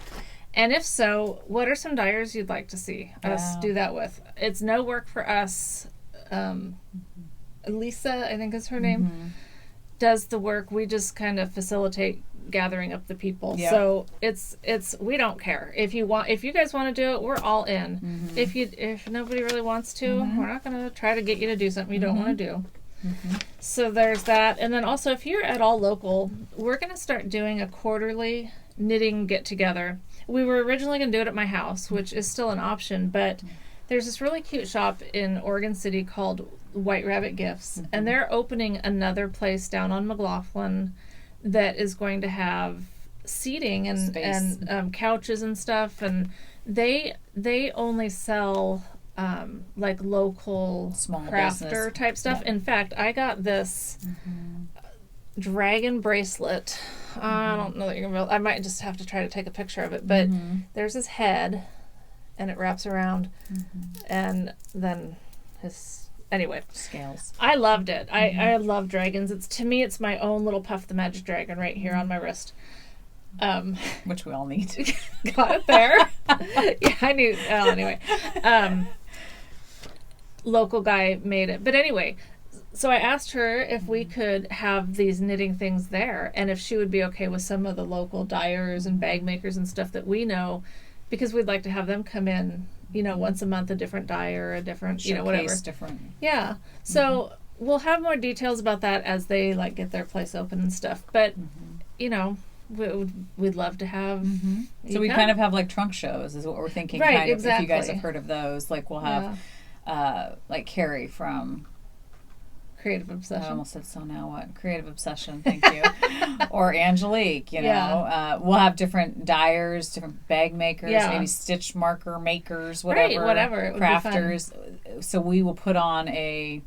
And if so, what are some dyers you'd like to see us do that with? It's no work for us. Lisa, I think is her name, does the work. We just kind of facilitate gathering up the people. Yep. So it's we don't care. If you guys want to do it, we're all in. If nobody really wants to, we're not going to try to get you to do something you don't want to do. So there's that. And then also, if you're at all local, we're going to start doing a quarterly knitting get together. We were originally going to do it at my house, which is still an option, but there's this really cute shop in Oregon City called White Rabbit Gifts, and they're opening another place down on McLaughlin that is going to have seating and couches and stuff, and they only sell like local small crafter business type stuff. Yep. In fact, I got this dragon bracelet. I don't know that you're gonna be able, I might just have to try to take a picture of it, but there's his head and it wraps around and then his scales. I loved it. I love dragons. It's my own little Puff the Magic Dragon right here on my wrist. Which we all need. Got it there. Yeah, I knew. Well, anyway, local guy made it. But anyway, so I asked her if we could have these knitting things there, and if she would be okay with some of the local dyers and bag makers and stuff that we know, because we'd like to have them come in, once a month, a different dyer, a different, whatever. Different. Yeah. So we'll have more details about that as they get their place open and stuff. But, we'd love to have. So we kind of have like trunk shows is what we're thinking. Right, kind of, exactly. If you guys have heard of those, like we'll have like Carrie from Creative Obsession. I almost said so now what? Creative Obsession, thank you. Or Angelique, we'll have different dyers, different bag makers, maybe stitch marker makers, whatever. Right, whatever. It crafters. So we will put on a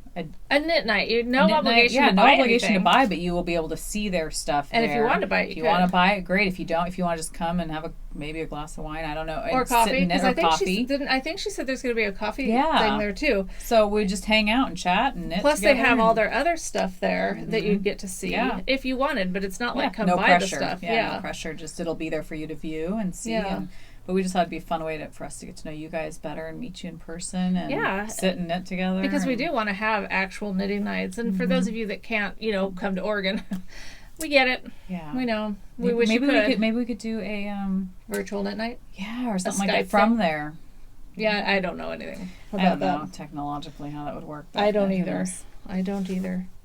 knit night. No obligation to buy no obligation anything. to buy, but you will be able to see their stuff and there. If you want to buy it, if you want to buy it, great. If you don't, if you want to just come and have maybe a glass of wine, I don't know. Or coffee. Or coffee. I think she said there's going to be a coffee thing there too. So we just hang out and chat and knit Plus together. they have all their other stuff there that you'd get to see if you wanted, but it's not like come no buy pressure. the stuff. No pressure. Just it'll be there for you to view and see. But we just thought it'd be a fun way for us to get to know you guys better and meet you in person and sit and knit together. Because we do want to have actual knitting nights. And for those of you that can't, come to Oregon, we get it. Yeah. We know. We wish you could. Maybe we could do a virtual knit night. Yeah, or something like that from there. Yeah, I don't know anything about I don't know technologically how that would work. I don't either.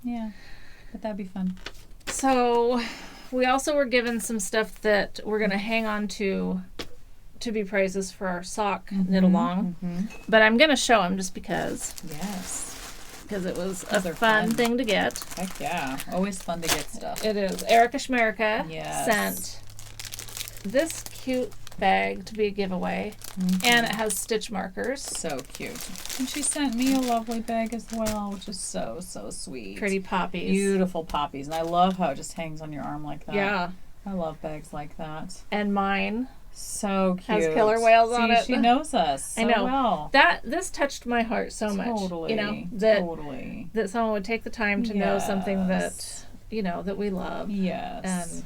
Yeah, but that'd be fun. So we also were given some stuff that we're going to hang on to be prizes for our sock knit along. But I'm going to show them just because. Yes. Because it was a fun thing to get. Heck yeah. Always fun to get stuff. It is. Erica Schmerica sent this cute bag to be a giveaway. And it has stitch markers. So cute. And she sent me a lovely bag as well, which is so, so sweet. Pretty poppies. Beautiful poppies. And I love how it just hangs on your arm like that. Yeah. I love bags like that. And mine. So cute. Has killer whales on it. She knows us so well. This touched my heart so much. Totally. That someone would take the time to know something that that we love. Yes. And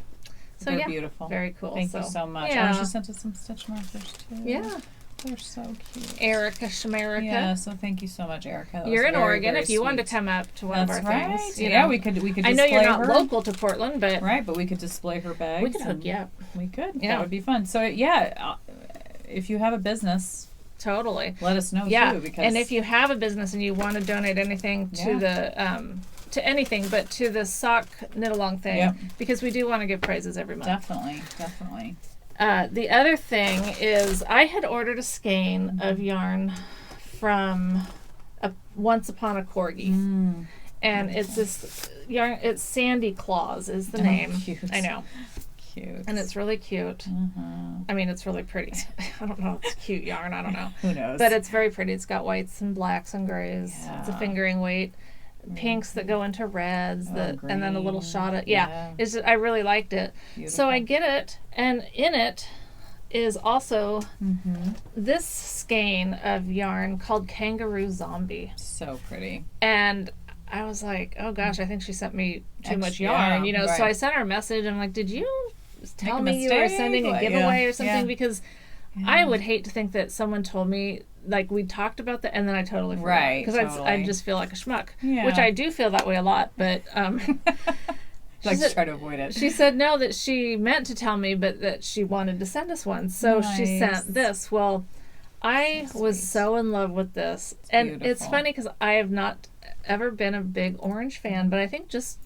so they're beautiful. Very cool. Thank you so much. Yeah. Oh, she sent us some stitch markers too. Yeah. They're so cute. Erica Schmerica. Yeah, so thank you so much, Erica. You're in Oregon. Very if you sweet. wanted to come up to one of our things. We could display her. I know you're not local to Portland, but but we could display her bags. We could hook you up. We could. Yeah. That would be fun. So if you have a business, totally let us know too. Because and if you have a business and you want to donate anything to the to anything, but to the sock knit along thing, because we do want to give prizes every month. Definitely. The other thing is I had ordered a skein of yarn from Once Upon a Corgi. And it's this yarn, it's Sandy Claus is the name. Cute. I know. Cute. And it's really cute. I mean, it's really pretty. I don't know. It's cute yarn. I don't know. Who knows? But it's very pretty. It's got whites and blacks and grays. Yeah. It's a fingering weight. Pinks that go into reds, and then a little shot of It's just, I really liked it. Beautiful. So I get it, and in it is also this skein of yarn called Kangaroo Zombie. So pretty. And I was like, oh gosh, I think she sent me too much Yeah, yarn, you know. right. So I sent her a message. And I'm like, did you tell Make a me you were mistake? sending a Like, giveaway yeah, or something? yeah. Because Yeah. I would hate to think that someone told me, like, we talked about that and then I totally forgot. Right, Because totally. I just feel like a schmuck, Yeah. which I do feel that way a lot. But Like said- to try to avoid it. she said no, that she meant to tell me, but that she wanted to send us one. So she Nice. sent this. Well, I So was sweet. so in love with this. And it's beautiful. funny because I have not ever been a big orange fan, but I think just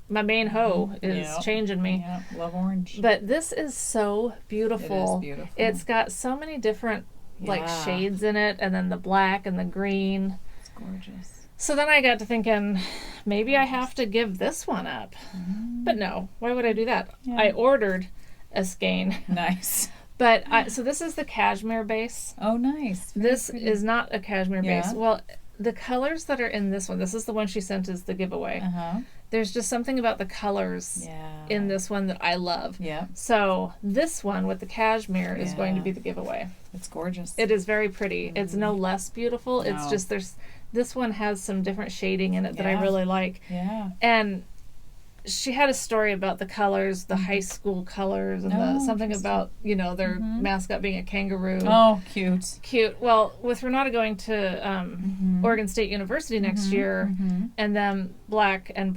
my main hoe is Yep. changing me. Yeah, love orange. But this is so beautiful. It is beautiful. It's got so many different like Yeah. shades in it, and then the black and the green. It's gorgeous. So then I got to thinking, maybe I have to give this one up. But no, why would I do that? Yeah. I ordered a skein. Nice. But so this is the cashmere base. Oh, nice. Very This pretty. is not a cashmere base. Yeah. Well, the colors that are in this one, this is the one she sent as the giveaway. Uh-huh. There's just something about the colors Yeah. in this one that I love. Yeah. So this one with the cashmere is going to Yeah. be the giveaway. It's gorgeous. It is very pretty. It's no less beautiful. It's No. just this one has some different shading in it that I Yeah. really like. Yeah. And she had a story about the colors, the high school colors, and Oh, something interesting. about, their mascot being a kangaroo. Oh, cute. Cute. Well, with Renata going to Oregon State University next year, and then black and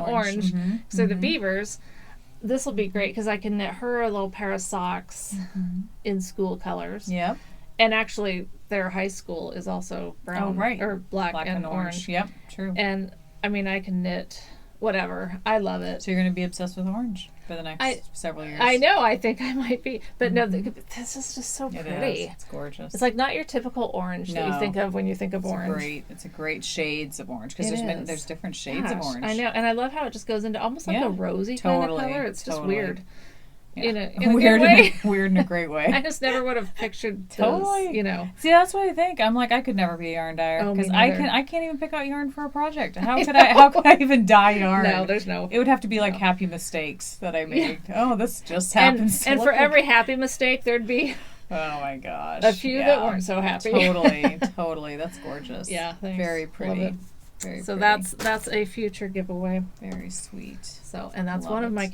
orange, so the beavers, this will be great because I can knit her a little pair of socks in school colors. Yep. And actually, their high school is also brown Oh, right. or black and orange. Yep, true. And I mean, I can knit whatever. I love it. So you're going to be obsessed with orange for the next several years. I know. I think I might be, but no, this is just so It pretty. is. It's gorgeous. It's like not your typical orange that you No. think of when you think of orange. It's a great shades of orange because It is. there's different shades of Gosh, orange. I know, and I love how it just goes into almost like Yeah, a rosy kind of totally, color. It's just totally. weird. Yeah. In a weird, good way. weird in a great way. I just never would have pictured this, Totally. See, that's what I think. I'm like, I could never be a yarn dyer Oh, me because neither. I can't even pick out yarn for a project. How could I even dye yarn? No, there's no. It would have to be like happy mistakes that I made. Oh, this just happens. And to for look every happy mistake, there'd be oh my gosh, a few that weren't so happy. Totally. That's gorgeous. Yeah, thanks. Very Love pretty. it. Very So pretty. that's a future giveaway. very sweet. So, and that's Love one of it. my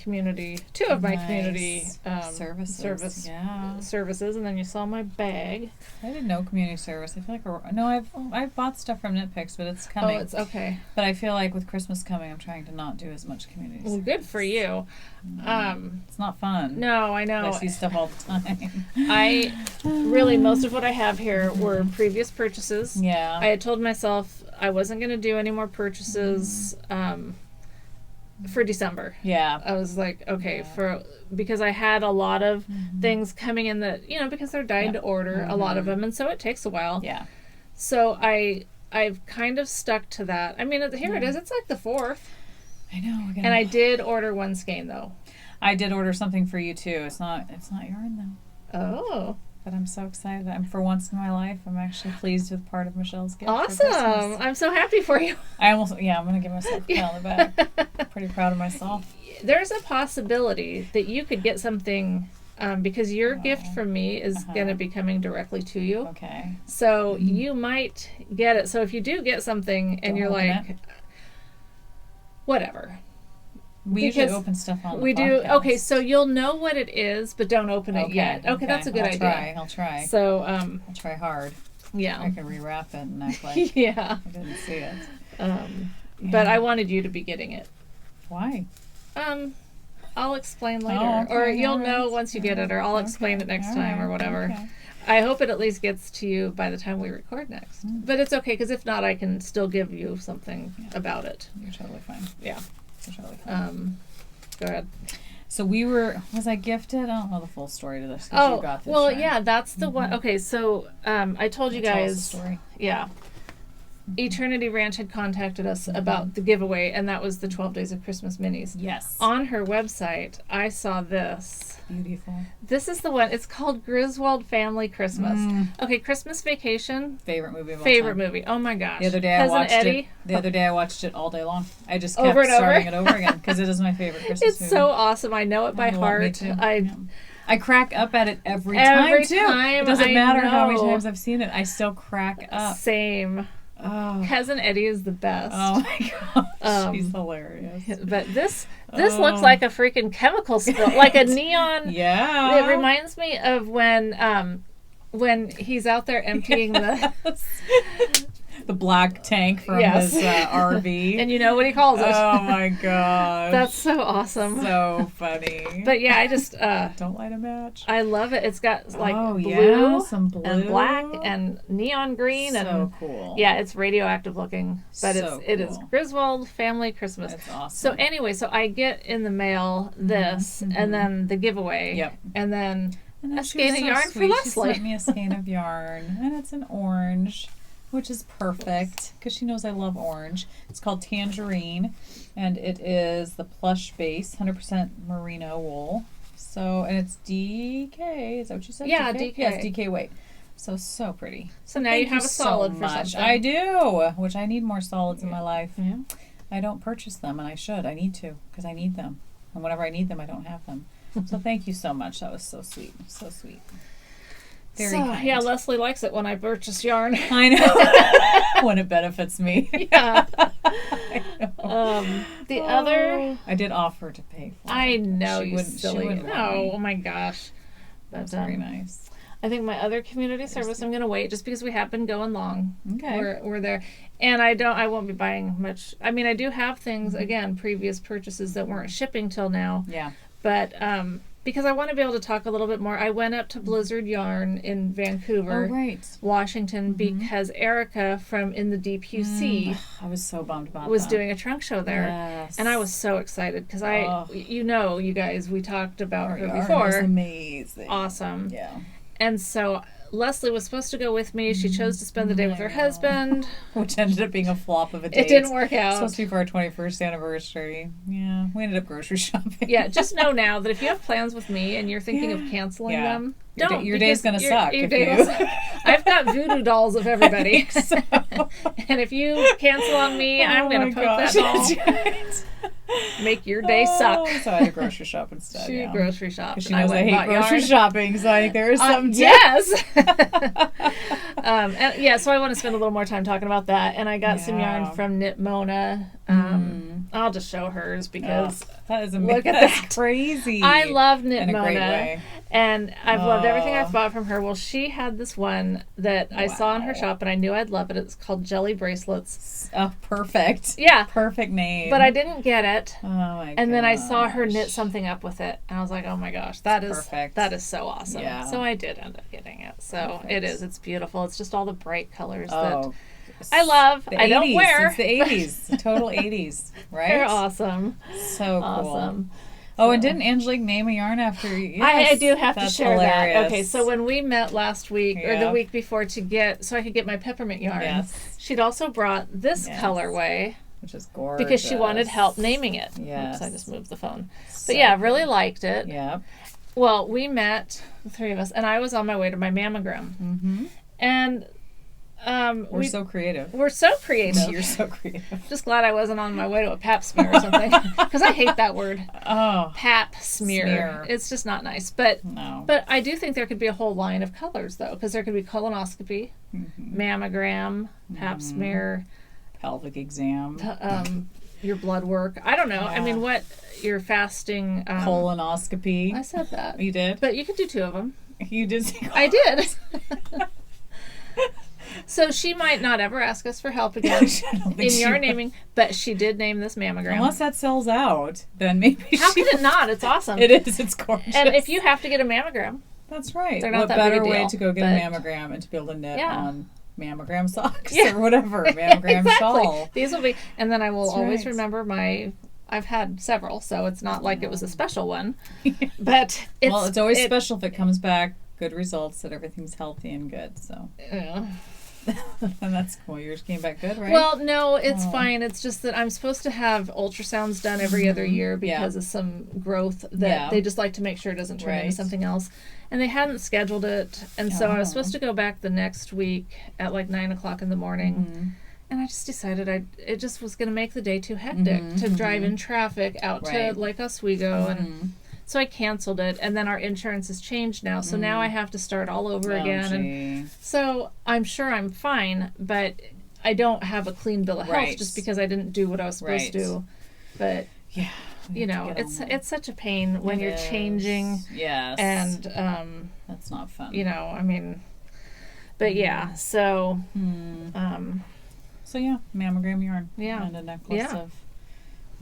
two of my Nice. community Services. Yeah. services, and then you saw my bag. I didn't know community service. I feel like I've bought stuff from Knit Picks, but it's coming. Oh, it's okay. But I feel like with Christmas coming, I'm trying to not do as much community Well, service. good for you. It's not fun. No, I know. I see stuff all the time. I really, most of what I have here were previous purchases. Yeah. I had told myself I wasn't going to do any more purchases for December. Yeah. I was like, okay, Yeah. because I had a lot of things coming in that, because they're dying to Yep. order, a lot of them, and so it takes a while. Yeah. So I've kind of stuck to that. I mean, here it is. It's like the 4th. I know. And I did order one skein, though. I did order something for you too. It's not yarn though. Oh. But I'm so excited. For once in my life, I'm actually pleased with part of Michelle's gift. for Awesome. Christmas. I'm so happy for you. I'm gonna give myself a pat on the back. Pretty proud of myself. There's a possibility that you could get something because your gift from me is going to be coming directly to you. Okay. So you might get it. So if you do get something and Don't you're open like, it. whatever. We usually Because open stuff on the We do. podcast. Okay, so you'll know what it is, but don't open it yet. Okay, that's a good idea. I'll try. So, I'll try hard. I yeah. can rewrap it and act like Yeah. I didn't see it. But I wanted you to be getting it. Why? I'll explain later. okay, Or you'll alright. know once you get it, or I'll explain it next time or whatever. Okay. I hope it at least gets to you by the time we record next. But it's okay, because if not, I can still give you something about it. You're totally fine. Yeah. You're totally fine. Go ahead. So was I gifted? I don't know the full story to this. 'Cause you got this, well, right? yeah, that's the one. Okay, so I told you Tell us the guys. story. Yeah. Eternity Ranch had contacted us about the giveaway, and that was the 12 Days of Christmas minis. Yes. On her website, I saw this. Beautiful. This is the one. It's called Griswold Family Christmas. Okay, Christmas Vacation. Favorite movie of all Favorite time. movie. Oh my gosh. The other day I Cousin watched Eddie. it. The other day I watched it all day long. I just kept Over and over? starting it over again because it is my favorite Christmas It's movie. so awesome. I know it by Me heart. too. I I crack up at it every Every time too. time, It doesn't I matter how many know. times I've seen it. I still crack up. same. Oh. Cousin Eddie is the best. Oh my gosh, she's hilarious. But this looks like a freaking chemical spill, like a neon. Yeah. It reminds me of when he's out there emptying the black tank from his RV. And you know what he calls it. Oh my gosh. That's so awesome. So funny. But yeah, I just don't light a match. I love it. It's got like some blue and black and neon green so cool. Yeah, it's radioactive looking, but it is Griswold Family Christmas. That's awesome. So anyway, so I get in the mail this and then the giveaway. Yep. And then a skein of so yarn sweet. for Leslie. She sent me a skein of yarn, and it's an orange, which is perfect because she knows I love orange. It's called Tangerine, and it is the plush base, 100% merino wool. So, and it's DK. Is that what you said? Yeah, DK. Yes, DK weight. So pretty. So now you have a solid for something. I do, which I need more solids in my life. Yeah. I don't purchase them, and I should. I need to because I need them. And whenever I need them, I don't have them. So thank you so much. That was so sweet. So sweet. Very kind. Yeah, Leslie likes it when I purchase yarn. I know. When it benefits me. Yeah. I know. The other... I did offer to pay for it. I know, she you wouldn't, silly. She wouldn't No, let me. oh my gosh. That's very nice. I think my other community service, I'm going to wait just because we have been going long. Okay. We're there. And I won't be buying much. I mean, I do have things, again, previous purchases that weren't shipping till now. Yeah. But because I want to be able to talk a little bit more, I went up to Blizzard Yarn in Vancouver, Washington, because Erica from In the Deep UC I was so bummed about was that. doing a trunk show there. Yes. And I was so excited because you guys, we talked about her yarn before. was amazing. Awesome. Yeah. And so Leslie was supposed to go with me. She chose to spend the day with her husband. Which ended up being a flop of a date. It didn't work out. It was supposed to be for our 21st anniversary. Yeah, we ended up grocery shopping. Yeah, just know now that if you have plans with me and you're thinking of canceling them, don't. Your day's going to suck. Your day will suck. I've got voodoo dolls of everybody. So. And if you cancel on me, I'm going to poke that doll. Make your day suck. So I had to grocery shop instead. She grocery shopped. She knows I hate grocery shopping, so I think there is something to yes. So I want to spend a little more time talking about that. And I got some yarn from Knit Mona. I'll just show hers because that is amazing. Look at That's crazy. I love Knit in a Mona. Great way. And I've loved everything I've bought from her. Well, she had this one that I saw in her shop, and I knew I'd love it. It's called Jelly Bracelets. Oh, perfect. Yeah. Perfect name. But I didn't get it. Oh, my gosh. And then I saw her knit something up with it, and I was like, oh, my gosh, that is perfect. That is so awesome. Yeah. So I did end up getting it. So perfect. It's beautiful. It's just all the bright colors that Oh, I love. the I 80s. don't wear. It's the 80s. The total 80s, right? They're awesome. So cool. Awesome. Oh, and didn't Angelique name a yarn after you? Yes, I do have to that's share hilarious. that. Okay, so when we met last week, or the week before so I could get my peppermint yarn, she'd also brought this colorway. Which is gorgeous. Because she wanted help naming it. Yes. Oops, I just moved the phone. So But yeah, really liked it. Yeah. Well, we met, the three of us, and I was on my way to my mammogram. Mm-hmm. And we're so creative. We're so creative. You're so creative. Just glad I wasn't on my way to a pap smear or something. Because I hate that word. Oh. Pap smear. It's just not nice. But I do think there could be a whole line of colors, though. Because there could be colonoscopy, mammogram, pap smear. Pelvic exam. Your blood work. I don't know. Yeah. I mean, what your fasting... colonoscopy. I said that. You did? But you could do two of them. You did say I did. So she might not ever ask us for help again in yarn naming, but she did name this mammogram. Unless that sells out, then maybe How could it not? It's awesome. It is. It's gorgeous. And if you have to get a mammogram... That's right. They're not what that better big a way deal, to go get a mammogram and to be able to knit on mammogram socks or whatever, mammogram shawl. These will be... And then I will always remember I've had several, so it's not like it was a special one. But it's always special if it comes back good results, that everything's healthy and good. So and that's cool. Yours came back good, right? Well, no, it's fine. It's just that I'm supposed to have ultrasounds done every other year because of some growth that they just like to make sure it doesn't turn into something else. And they hadn't scheduled it, and so I was supposed to go back the next week at like 9:00 in the morning. And I just decided it just was going to make the day too hectic to drive in traffic out to Lake Oswego. And so I canceled it. And then our insurance has changed now. So now I have to start all over again. And so I'm sure I'm fine. But I don't have a clean bill of health Right. just because I didn't do what I was supposed to do. But Yeah. you know, it's such a pain when you're changing. Yes. And that's not fun. you know, I mean, but yeah, so So yeah, mammogram yarn. Yeah. And a necklace of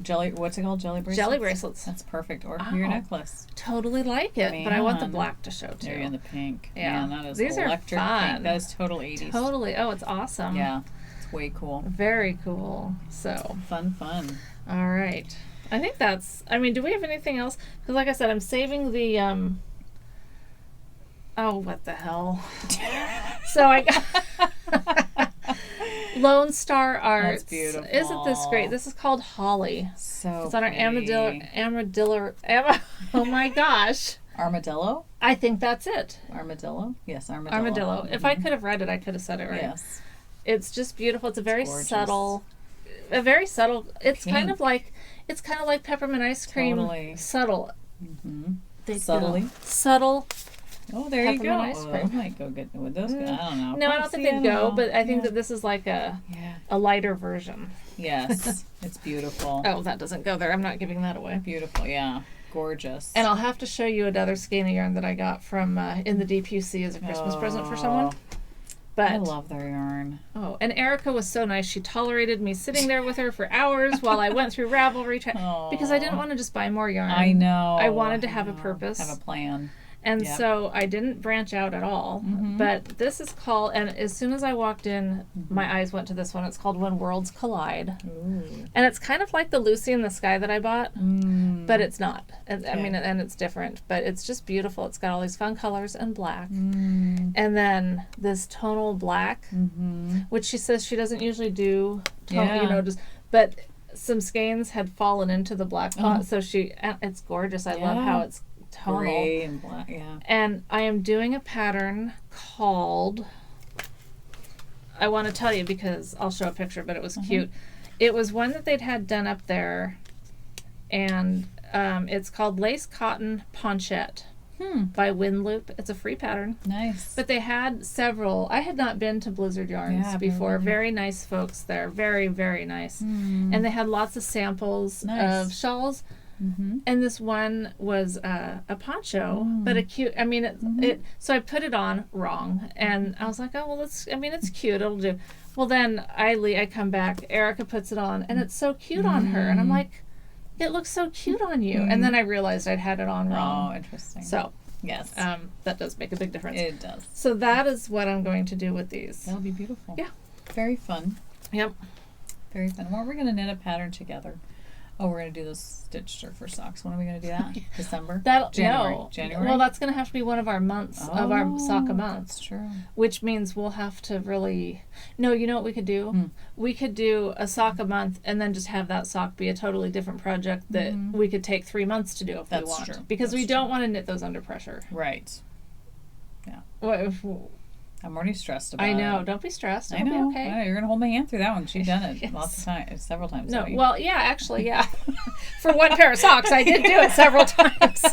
jelly. What's it called? Jelly bracelets. jelly bracelets. That's perfect. Or your necklace. Totally like it, but I want the Man. black to show too. There, in the pink. Yeah. Man, that is These are electric fun. pink. That is total 80s. Totally. Oh, it's awesome. Yeah. It's way cool. Very cool. So, Fun. all right. I think that's, I mean, do we have anything else? Because like I said, I'm saving the, oh, what the hell? So I got Lone Star Arts. That's beautiful. Isn't this great? This is called Holly. So It's on our armadillo. Oh my gosh. Armadillo? I think that's it. Armadillo? Yes, armadillo. Armadillo. If I could have read it, I could have said it right. Yes. It's just beautiful. It's a very gorgeous. subtle. It's kind of like peppermint ice cream. Totally. Subtle. Mm-hmm. Subtly. Subtle. Oh, there you go. Peppermint ice cream. I might go get with those. I don't know. No, I don't think they'd go, but I think that this is like a lighter version. Yes. It's beautiful. Oh, that doesn't go there. I'm not giving that away. Beautiful, yeah. Gorgeous. And I'll have to show you another skein of yarn that I got from in the DPC as a Christmas present for someone. But I love their yarn. Oh, and Erica was so nice. She tolerated me sitting there with her for hours while I went through Ravelry because I didn't want to just buy more yarn. I know. I wanted to have a purpose. Have a plan. And so I didn't branch out at all. Mm-hmm. But this is called, and as soon as I walked in, my eyes went to this one. It's called When Worlds Collide. Ooh. And it's kind of like the Lucy in the Sky that I bought, but it's not. And, I mean, and it's different, but it's just beautiful. It's got all these fun colors and black. And then this tonal black, which she says she doesn't usually do, but some skeins had fallen into the black pot, so it's gorgeous. I love how it's tonal. Gray and black, yeah. And I am doing a pattern called, I want to tell you because I'll show a picture, but it was cute. It was one that they'd had done up there, and it's called Lace Cotton Ponchette by Windloop. It's a free pattern. Nice. But they had several. I had not been to Blizzard Yarns before. Very nice folks there. Very, very nice. And they had lots of samples of shawls. And this one was a poncho, but a cute, I mean, so I put it on wrong, and I was like, oh, well, it's cute, it'll do. Well, then I come back, Erica puts it on, and it's so cute on her, and I'm like, it looks so cute on you. And then I realized I'd had it on wrong. Oh, interesting. So, yes. that does make a big difference. It does. So that is what I'm going to do with these. That'll be beautiful. Yeah. Very fun. Yep. Very fun. Well, we're going to knit a pattern together. Oh, we're going to do those stitch surfer socks. When are we going to do that? December? January. No. January? Well, that's going to have to be one of our months, of our sock a month. That's true. Which means we'll have to really... No, you know what we could do? We could do a sock a month and then just have that sock be a totally different project that we could take 3 months to do if we want. True. Because we don't want to knit those under pressure. Right. Yeah. Well, I'm already stressed about it. I know. Don't be stressed. It'll I know. be okay. I know. You're going to hold my hand through that one. She's done it lots of times, several times. No, well, yeah, actually, yeah. For one pair of socks, I did do it several times.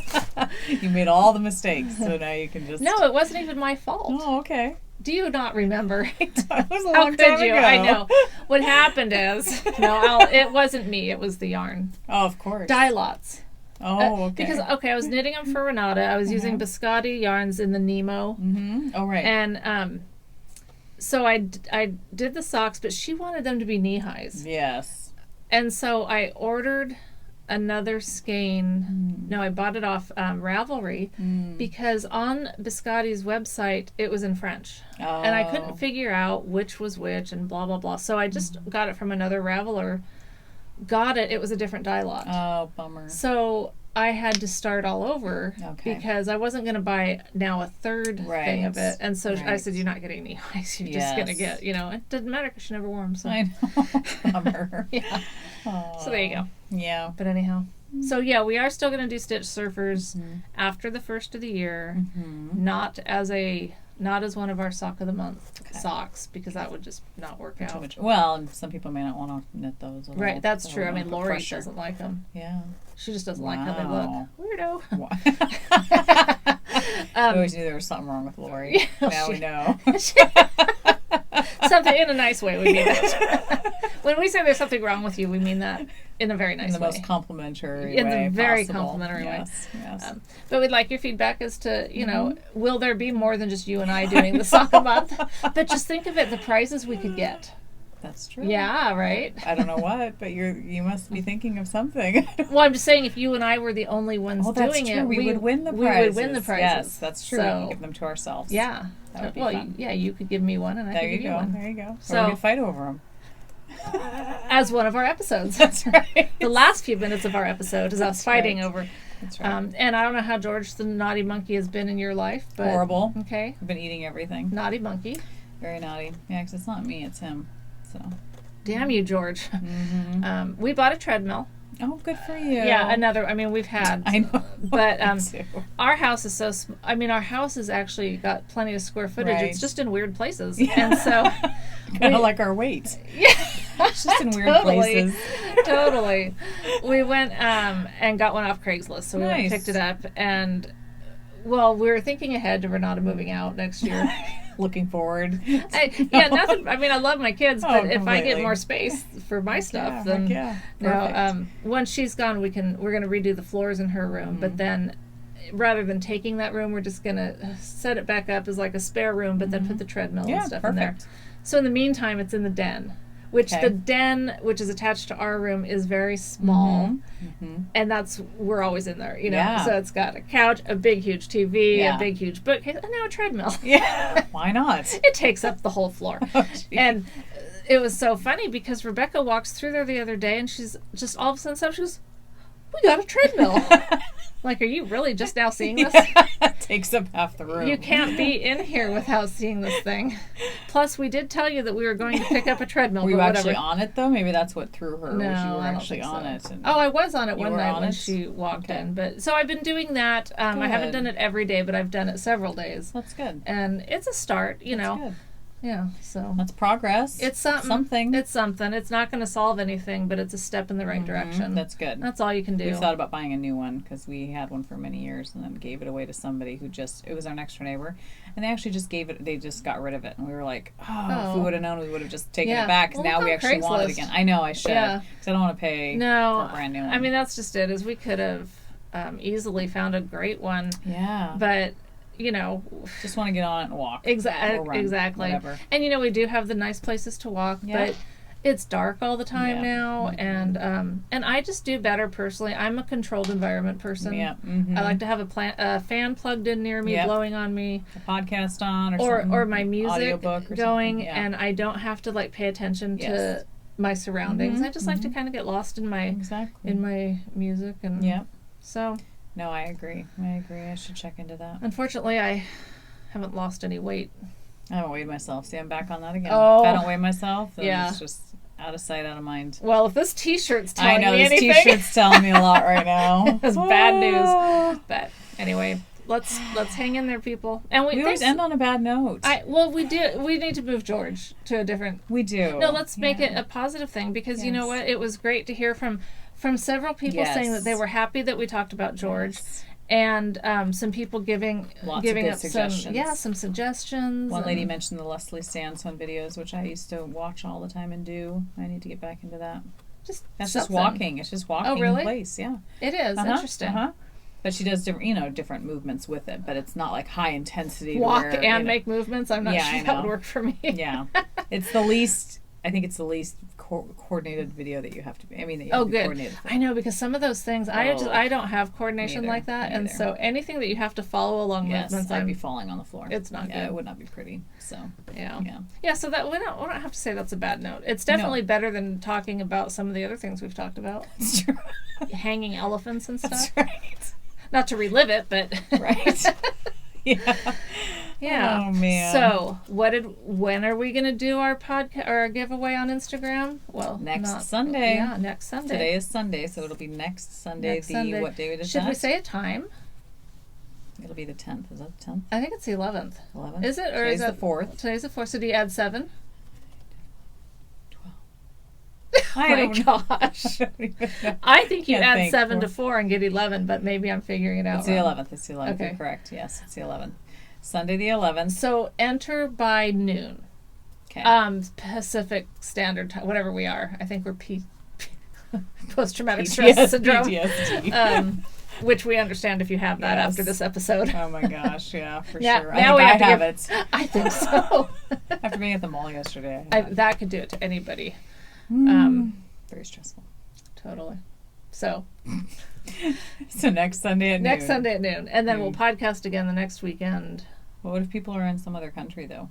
You made all the mistakes, so now you can just... No, it wasn't even my fault. Oh, okay. Do you not remember? It was a How long could time you? ago. I know. What happened is, it wasn't me. It was the yarn. Oh, of course. Dye lots. Oh, okay. Because, I was knitting them for Renata. I was using Biscotti yarns in the Nemo. Oh, right. And so I did the socks, but she wanted them to be knee-highs. Yes. And so I ordered another skein. No, I bought it off Ravelry because on Biscotti's website, it was in French. Oh. And I couldn't figure out which was which and blah, blah, blah. So I just got it from another Raveler. It was a different dye lot. Oh, bummer. So I had to start all over because I wasn't going to buy now a third thing of it. And so I said, you're not getting knee highs. You're just going to get, it didn't matter because she never wore them. So. I know. Bummer. Yeah. Aww. So there you go. Yeah. But anyhow. So yeah, we are still going to do Stitch Surfers after the first of the year. Not as one of our sock of the month socks because that would just not work out. Too much. Well, and some people may not want to knit those. Right, that's true. I mean, Lori doesn't like them. Yeah. She just doesn't like how they look. Weirdo. I always knew there was something wrong with Lori. Now we know. Something in a nice way, we mean that. When we say there's something wrong with you, we mean that in a very nice way. In the most complimentary way In the very possible. complimentary way. Yes. But we'd like your feedback as to, you know, will there be more than just you and I doing the song a month? But just think of it, the prizes we could get. That's true. Yeah, right? I don't know what, but you must be thinking of something. Well, I'm just saying, if you and I were the only ones doing true. it, we would win the prizes. We would win the prizes. Yes, that's true. So, we can give them to ourselves. Yeah. That would be well, fun. yeah, you could give me one, and I could give you one. There you go. So we could fight over them. As one of our episodes. That's right. The last few minutes of our episode is us fighting right. over. That's right. And I don't know how George the naughty monkey has been in your life, but Horrible. Okay. I've been eating everything. Naughty monkey. Very naughty. Yeah, because it's not me, it's him. So. Damn you, George. Mm-hmm. We bought a treadmill. Oh, good for you. Yeah, another. I mean, we've had. I know. But our house is so. Our house has actually got plenty of square footage. Right. It's just in weird places, Yeah. and so kind of like our weight. Yeah, It's just in weird places. Totally. We went and got one off Craigslist, so we went and Nice. picked it up, and well, we were thinking ahead to Renata moving out next year. Looking forward. Nothing. I mean, I love my kids, but if I get completely. more space for my stuff, then Perfect. no. Once she's gone, we're going to redo the floors in her room. But then, rather than taking that room, we're just going to set it back up as like a spare room, but then put the treadmill and stuff in there. So in the meantime, it's in the den. Which the den, which is attached to our room, is very small, and we're always in there, you know. Yeah. So it's got a couch, a big huge TV, Yeah. a big huge bookcase, and now a treadmill. Yeah. Why not? It takes up the whole floor. Oh, geez. And it was so funny because Rebecca walks through there the other day, and she's just all of a sudden, she goes, "We got a treadmill." Like, are you really just now seeing this? It takes up half the room. You can't be in here without seeing this thing. Plus, we did tell you that we were going to pick up a treadmill. Were you but actually whatever. on it, though? Maybe that's what threw her. No, was you were I don't actually think on so. it. And Oh, I was on it You one were night on when it? she walked Okay. in. But so I've been doing that. I haven't Good. done it every day, but I've done it several days. That's good. And it's a start, you know. Good. Yeah, so. That's progress. It's something. Something. It's something. It's not going to solve anything, but it's a step in the right direction. That's good. That's all you can do. We thought about buying a new one because we had one for many years and then gave it away to somebody who it was our next door neighbor, and they actually just they just got rid of it, and we were like, if we would have known, we would have just taken Yeah. it back, because Well, now we look on actually want it Craigslist. again. I know I should, Yeah. because I don't want to pay for a brand new one. I mean, that's just it, is we could have easily found a great one, yeah, but, you know, just want to get on it and walk. Or run, exactly. whatever. And, you know, we do have the nice places to walk, Yeah. but it's dark all the time Yeah. now, and I just do better personally. I'm a controlled environment person. Yeah. I like to have a fan plugged in near me, Yep. blowing on me, A podcast on or something. or my music audiobook or going, something. Yeah. and I don't have to like pay attention Yes. to my surroundings. Mhm, I just like to kind of get lost in my Exactly. music, and Yeah. so No, I agree. I should check into that. unfortunately I haven't lost any weight. I haven't weighed myself. See, I'm back on that again. Oh. If I don't weigh myself, then Yeah. it's just out of sight, out of mind. Well, if this t-shirt's I telling know, me this anything, t-shirt's telling me a lot right now. it's bad news. But anyway, let's hang in there, people. And We always end on a bad note. we need to move George to a different. We do. No, let's make it a positive thing, because you know Yes. what? It was great to hear from several people saying that they were happy that we talked about George. Yes. And some people giving Lots of good up suggestions. some suggestions. One lady and- mentioned the Leslie Sansone videos, which I used to watch all the time and do. I need to get back into that. That's just something. walking. It's just walking really? in place. Yeah. It is interesting. But she does different movements with it, but it's not like high intensity. to Walk where, and you know- make movements. I'm not Yeah, sure I that would know. work for me. Yeah. I think it's the least coordinated video that you have to be. I mean, that you have Oh, to be good. coordinated for. I know, because some of those things, I don't have coordination Neither. like that, Me and either. so anything that you have to follow along Yes, movements, I'd be falling on the floor. It's not Yeah, good. it would not be pretty. So yeah. yeah. So that we don't have to say that's a bad note. It's definitely better than talking about some of the other things we've talked about, That's true. hanging elephants and stuff. That's right. Not to relive it, but Right. Yeah. yeah. Oh man. So when are we gonna do our podcast or our giveaway on Instagram? Well, Next Sunday. Yeah, next Sunday. Today is Sunday, so it'll be next Sunday. Next Sunday. What day is Should that? we say a time? It'll be the 10th. Is that the 10th? I think it's the 11th. 11th? Is it, or Today's is it the 4th. Today's the 4th. So do you add 7? 12. I My don't know. gosh. I don't even know. I think you Can't add think. 7 to 4 and get 11, but maybe I'm figuring it out It's the wrong. 11th. It's the 11th. Okay. You're correct. Yes, it's the 11th. Sunday the 11th. So enter by noon. Okay. Pacific Standard Time, whatever we are. I think we're post-traumatic stress syndrome. PTSD. Which we understand if you have that after this episode. Oh my gosh, yeah, for now, sure. Now I have it. I think so. After being at the mall yesterday. That could do it to anybody. Very stressful. Totally. So next Sunday at noon. Next Sunday at noon. And then we'll podcast again the next weekend. Well, what if people are in some other country, though?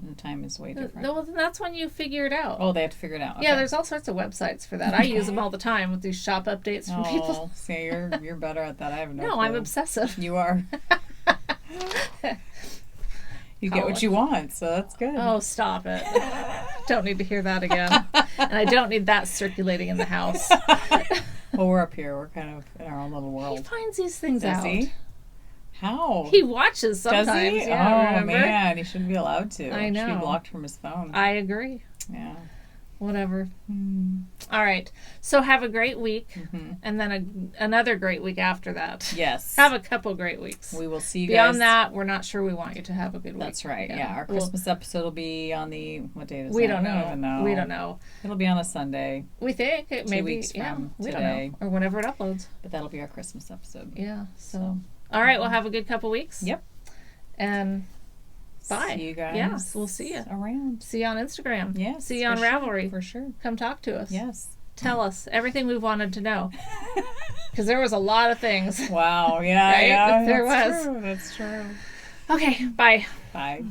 And the time is way different. Well, then that's when you figure it out. Oh, they have to figure it out. Okay. Yeah, there's all sorts of websites for that. I use them all the time with these shop updates from people. See, you're better at that. I have no clue. I'm obsessive. You are. You get what you want, so that's good. Oh, stop it. Don't need to hear that again. And I don't need that circulating in the house. Well, we're up here. We're kind of in our own little world. He finds these things out. He? How? He watches sometimes. Does he? Yeah, remember? Man, he shouldn't be allowed to. I know. He should be blocked from his phone. I agree. Yeah. Whatever. All right. So have a great week, and then another great week after that. Yes. Have a couple great weeks. We will see you Beyond guys. that, we're not sure we want you to have a good week. That's right. Yeah. Our Christmas episode will be on the, what date is we that? don't know. I don't even know. We don't know. It'll be on a Sunday. We think it 2 maybe weeks from we today. don't know. Or whenever it uploads. But that'll be our Christmas episode. Yeah. So. All right. Well, have a good couple weeks. Yep. And bye. See you guys. Yes, we'll see you around. See you on Instagram. Yes. See you on Ravelry. For sure. Come talk to us. Yes. Tell us everything we've wanted to know. Because there was a lot of things. Wow. Yeah. Right? Yeah. There That's was. true. That's true. Okay. Bye. Bye.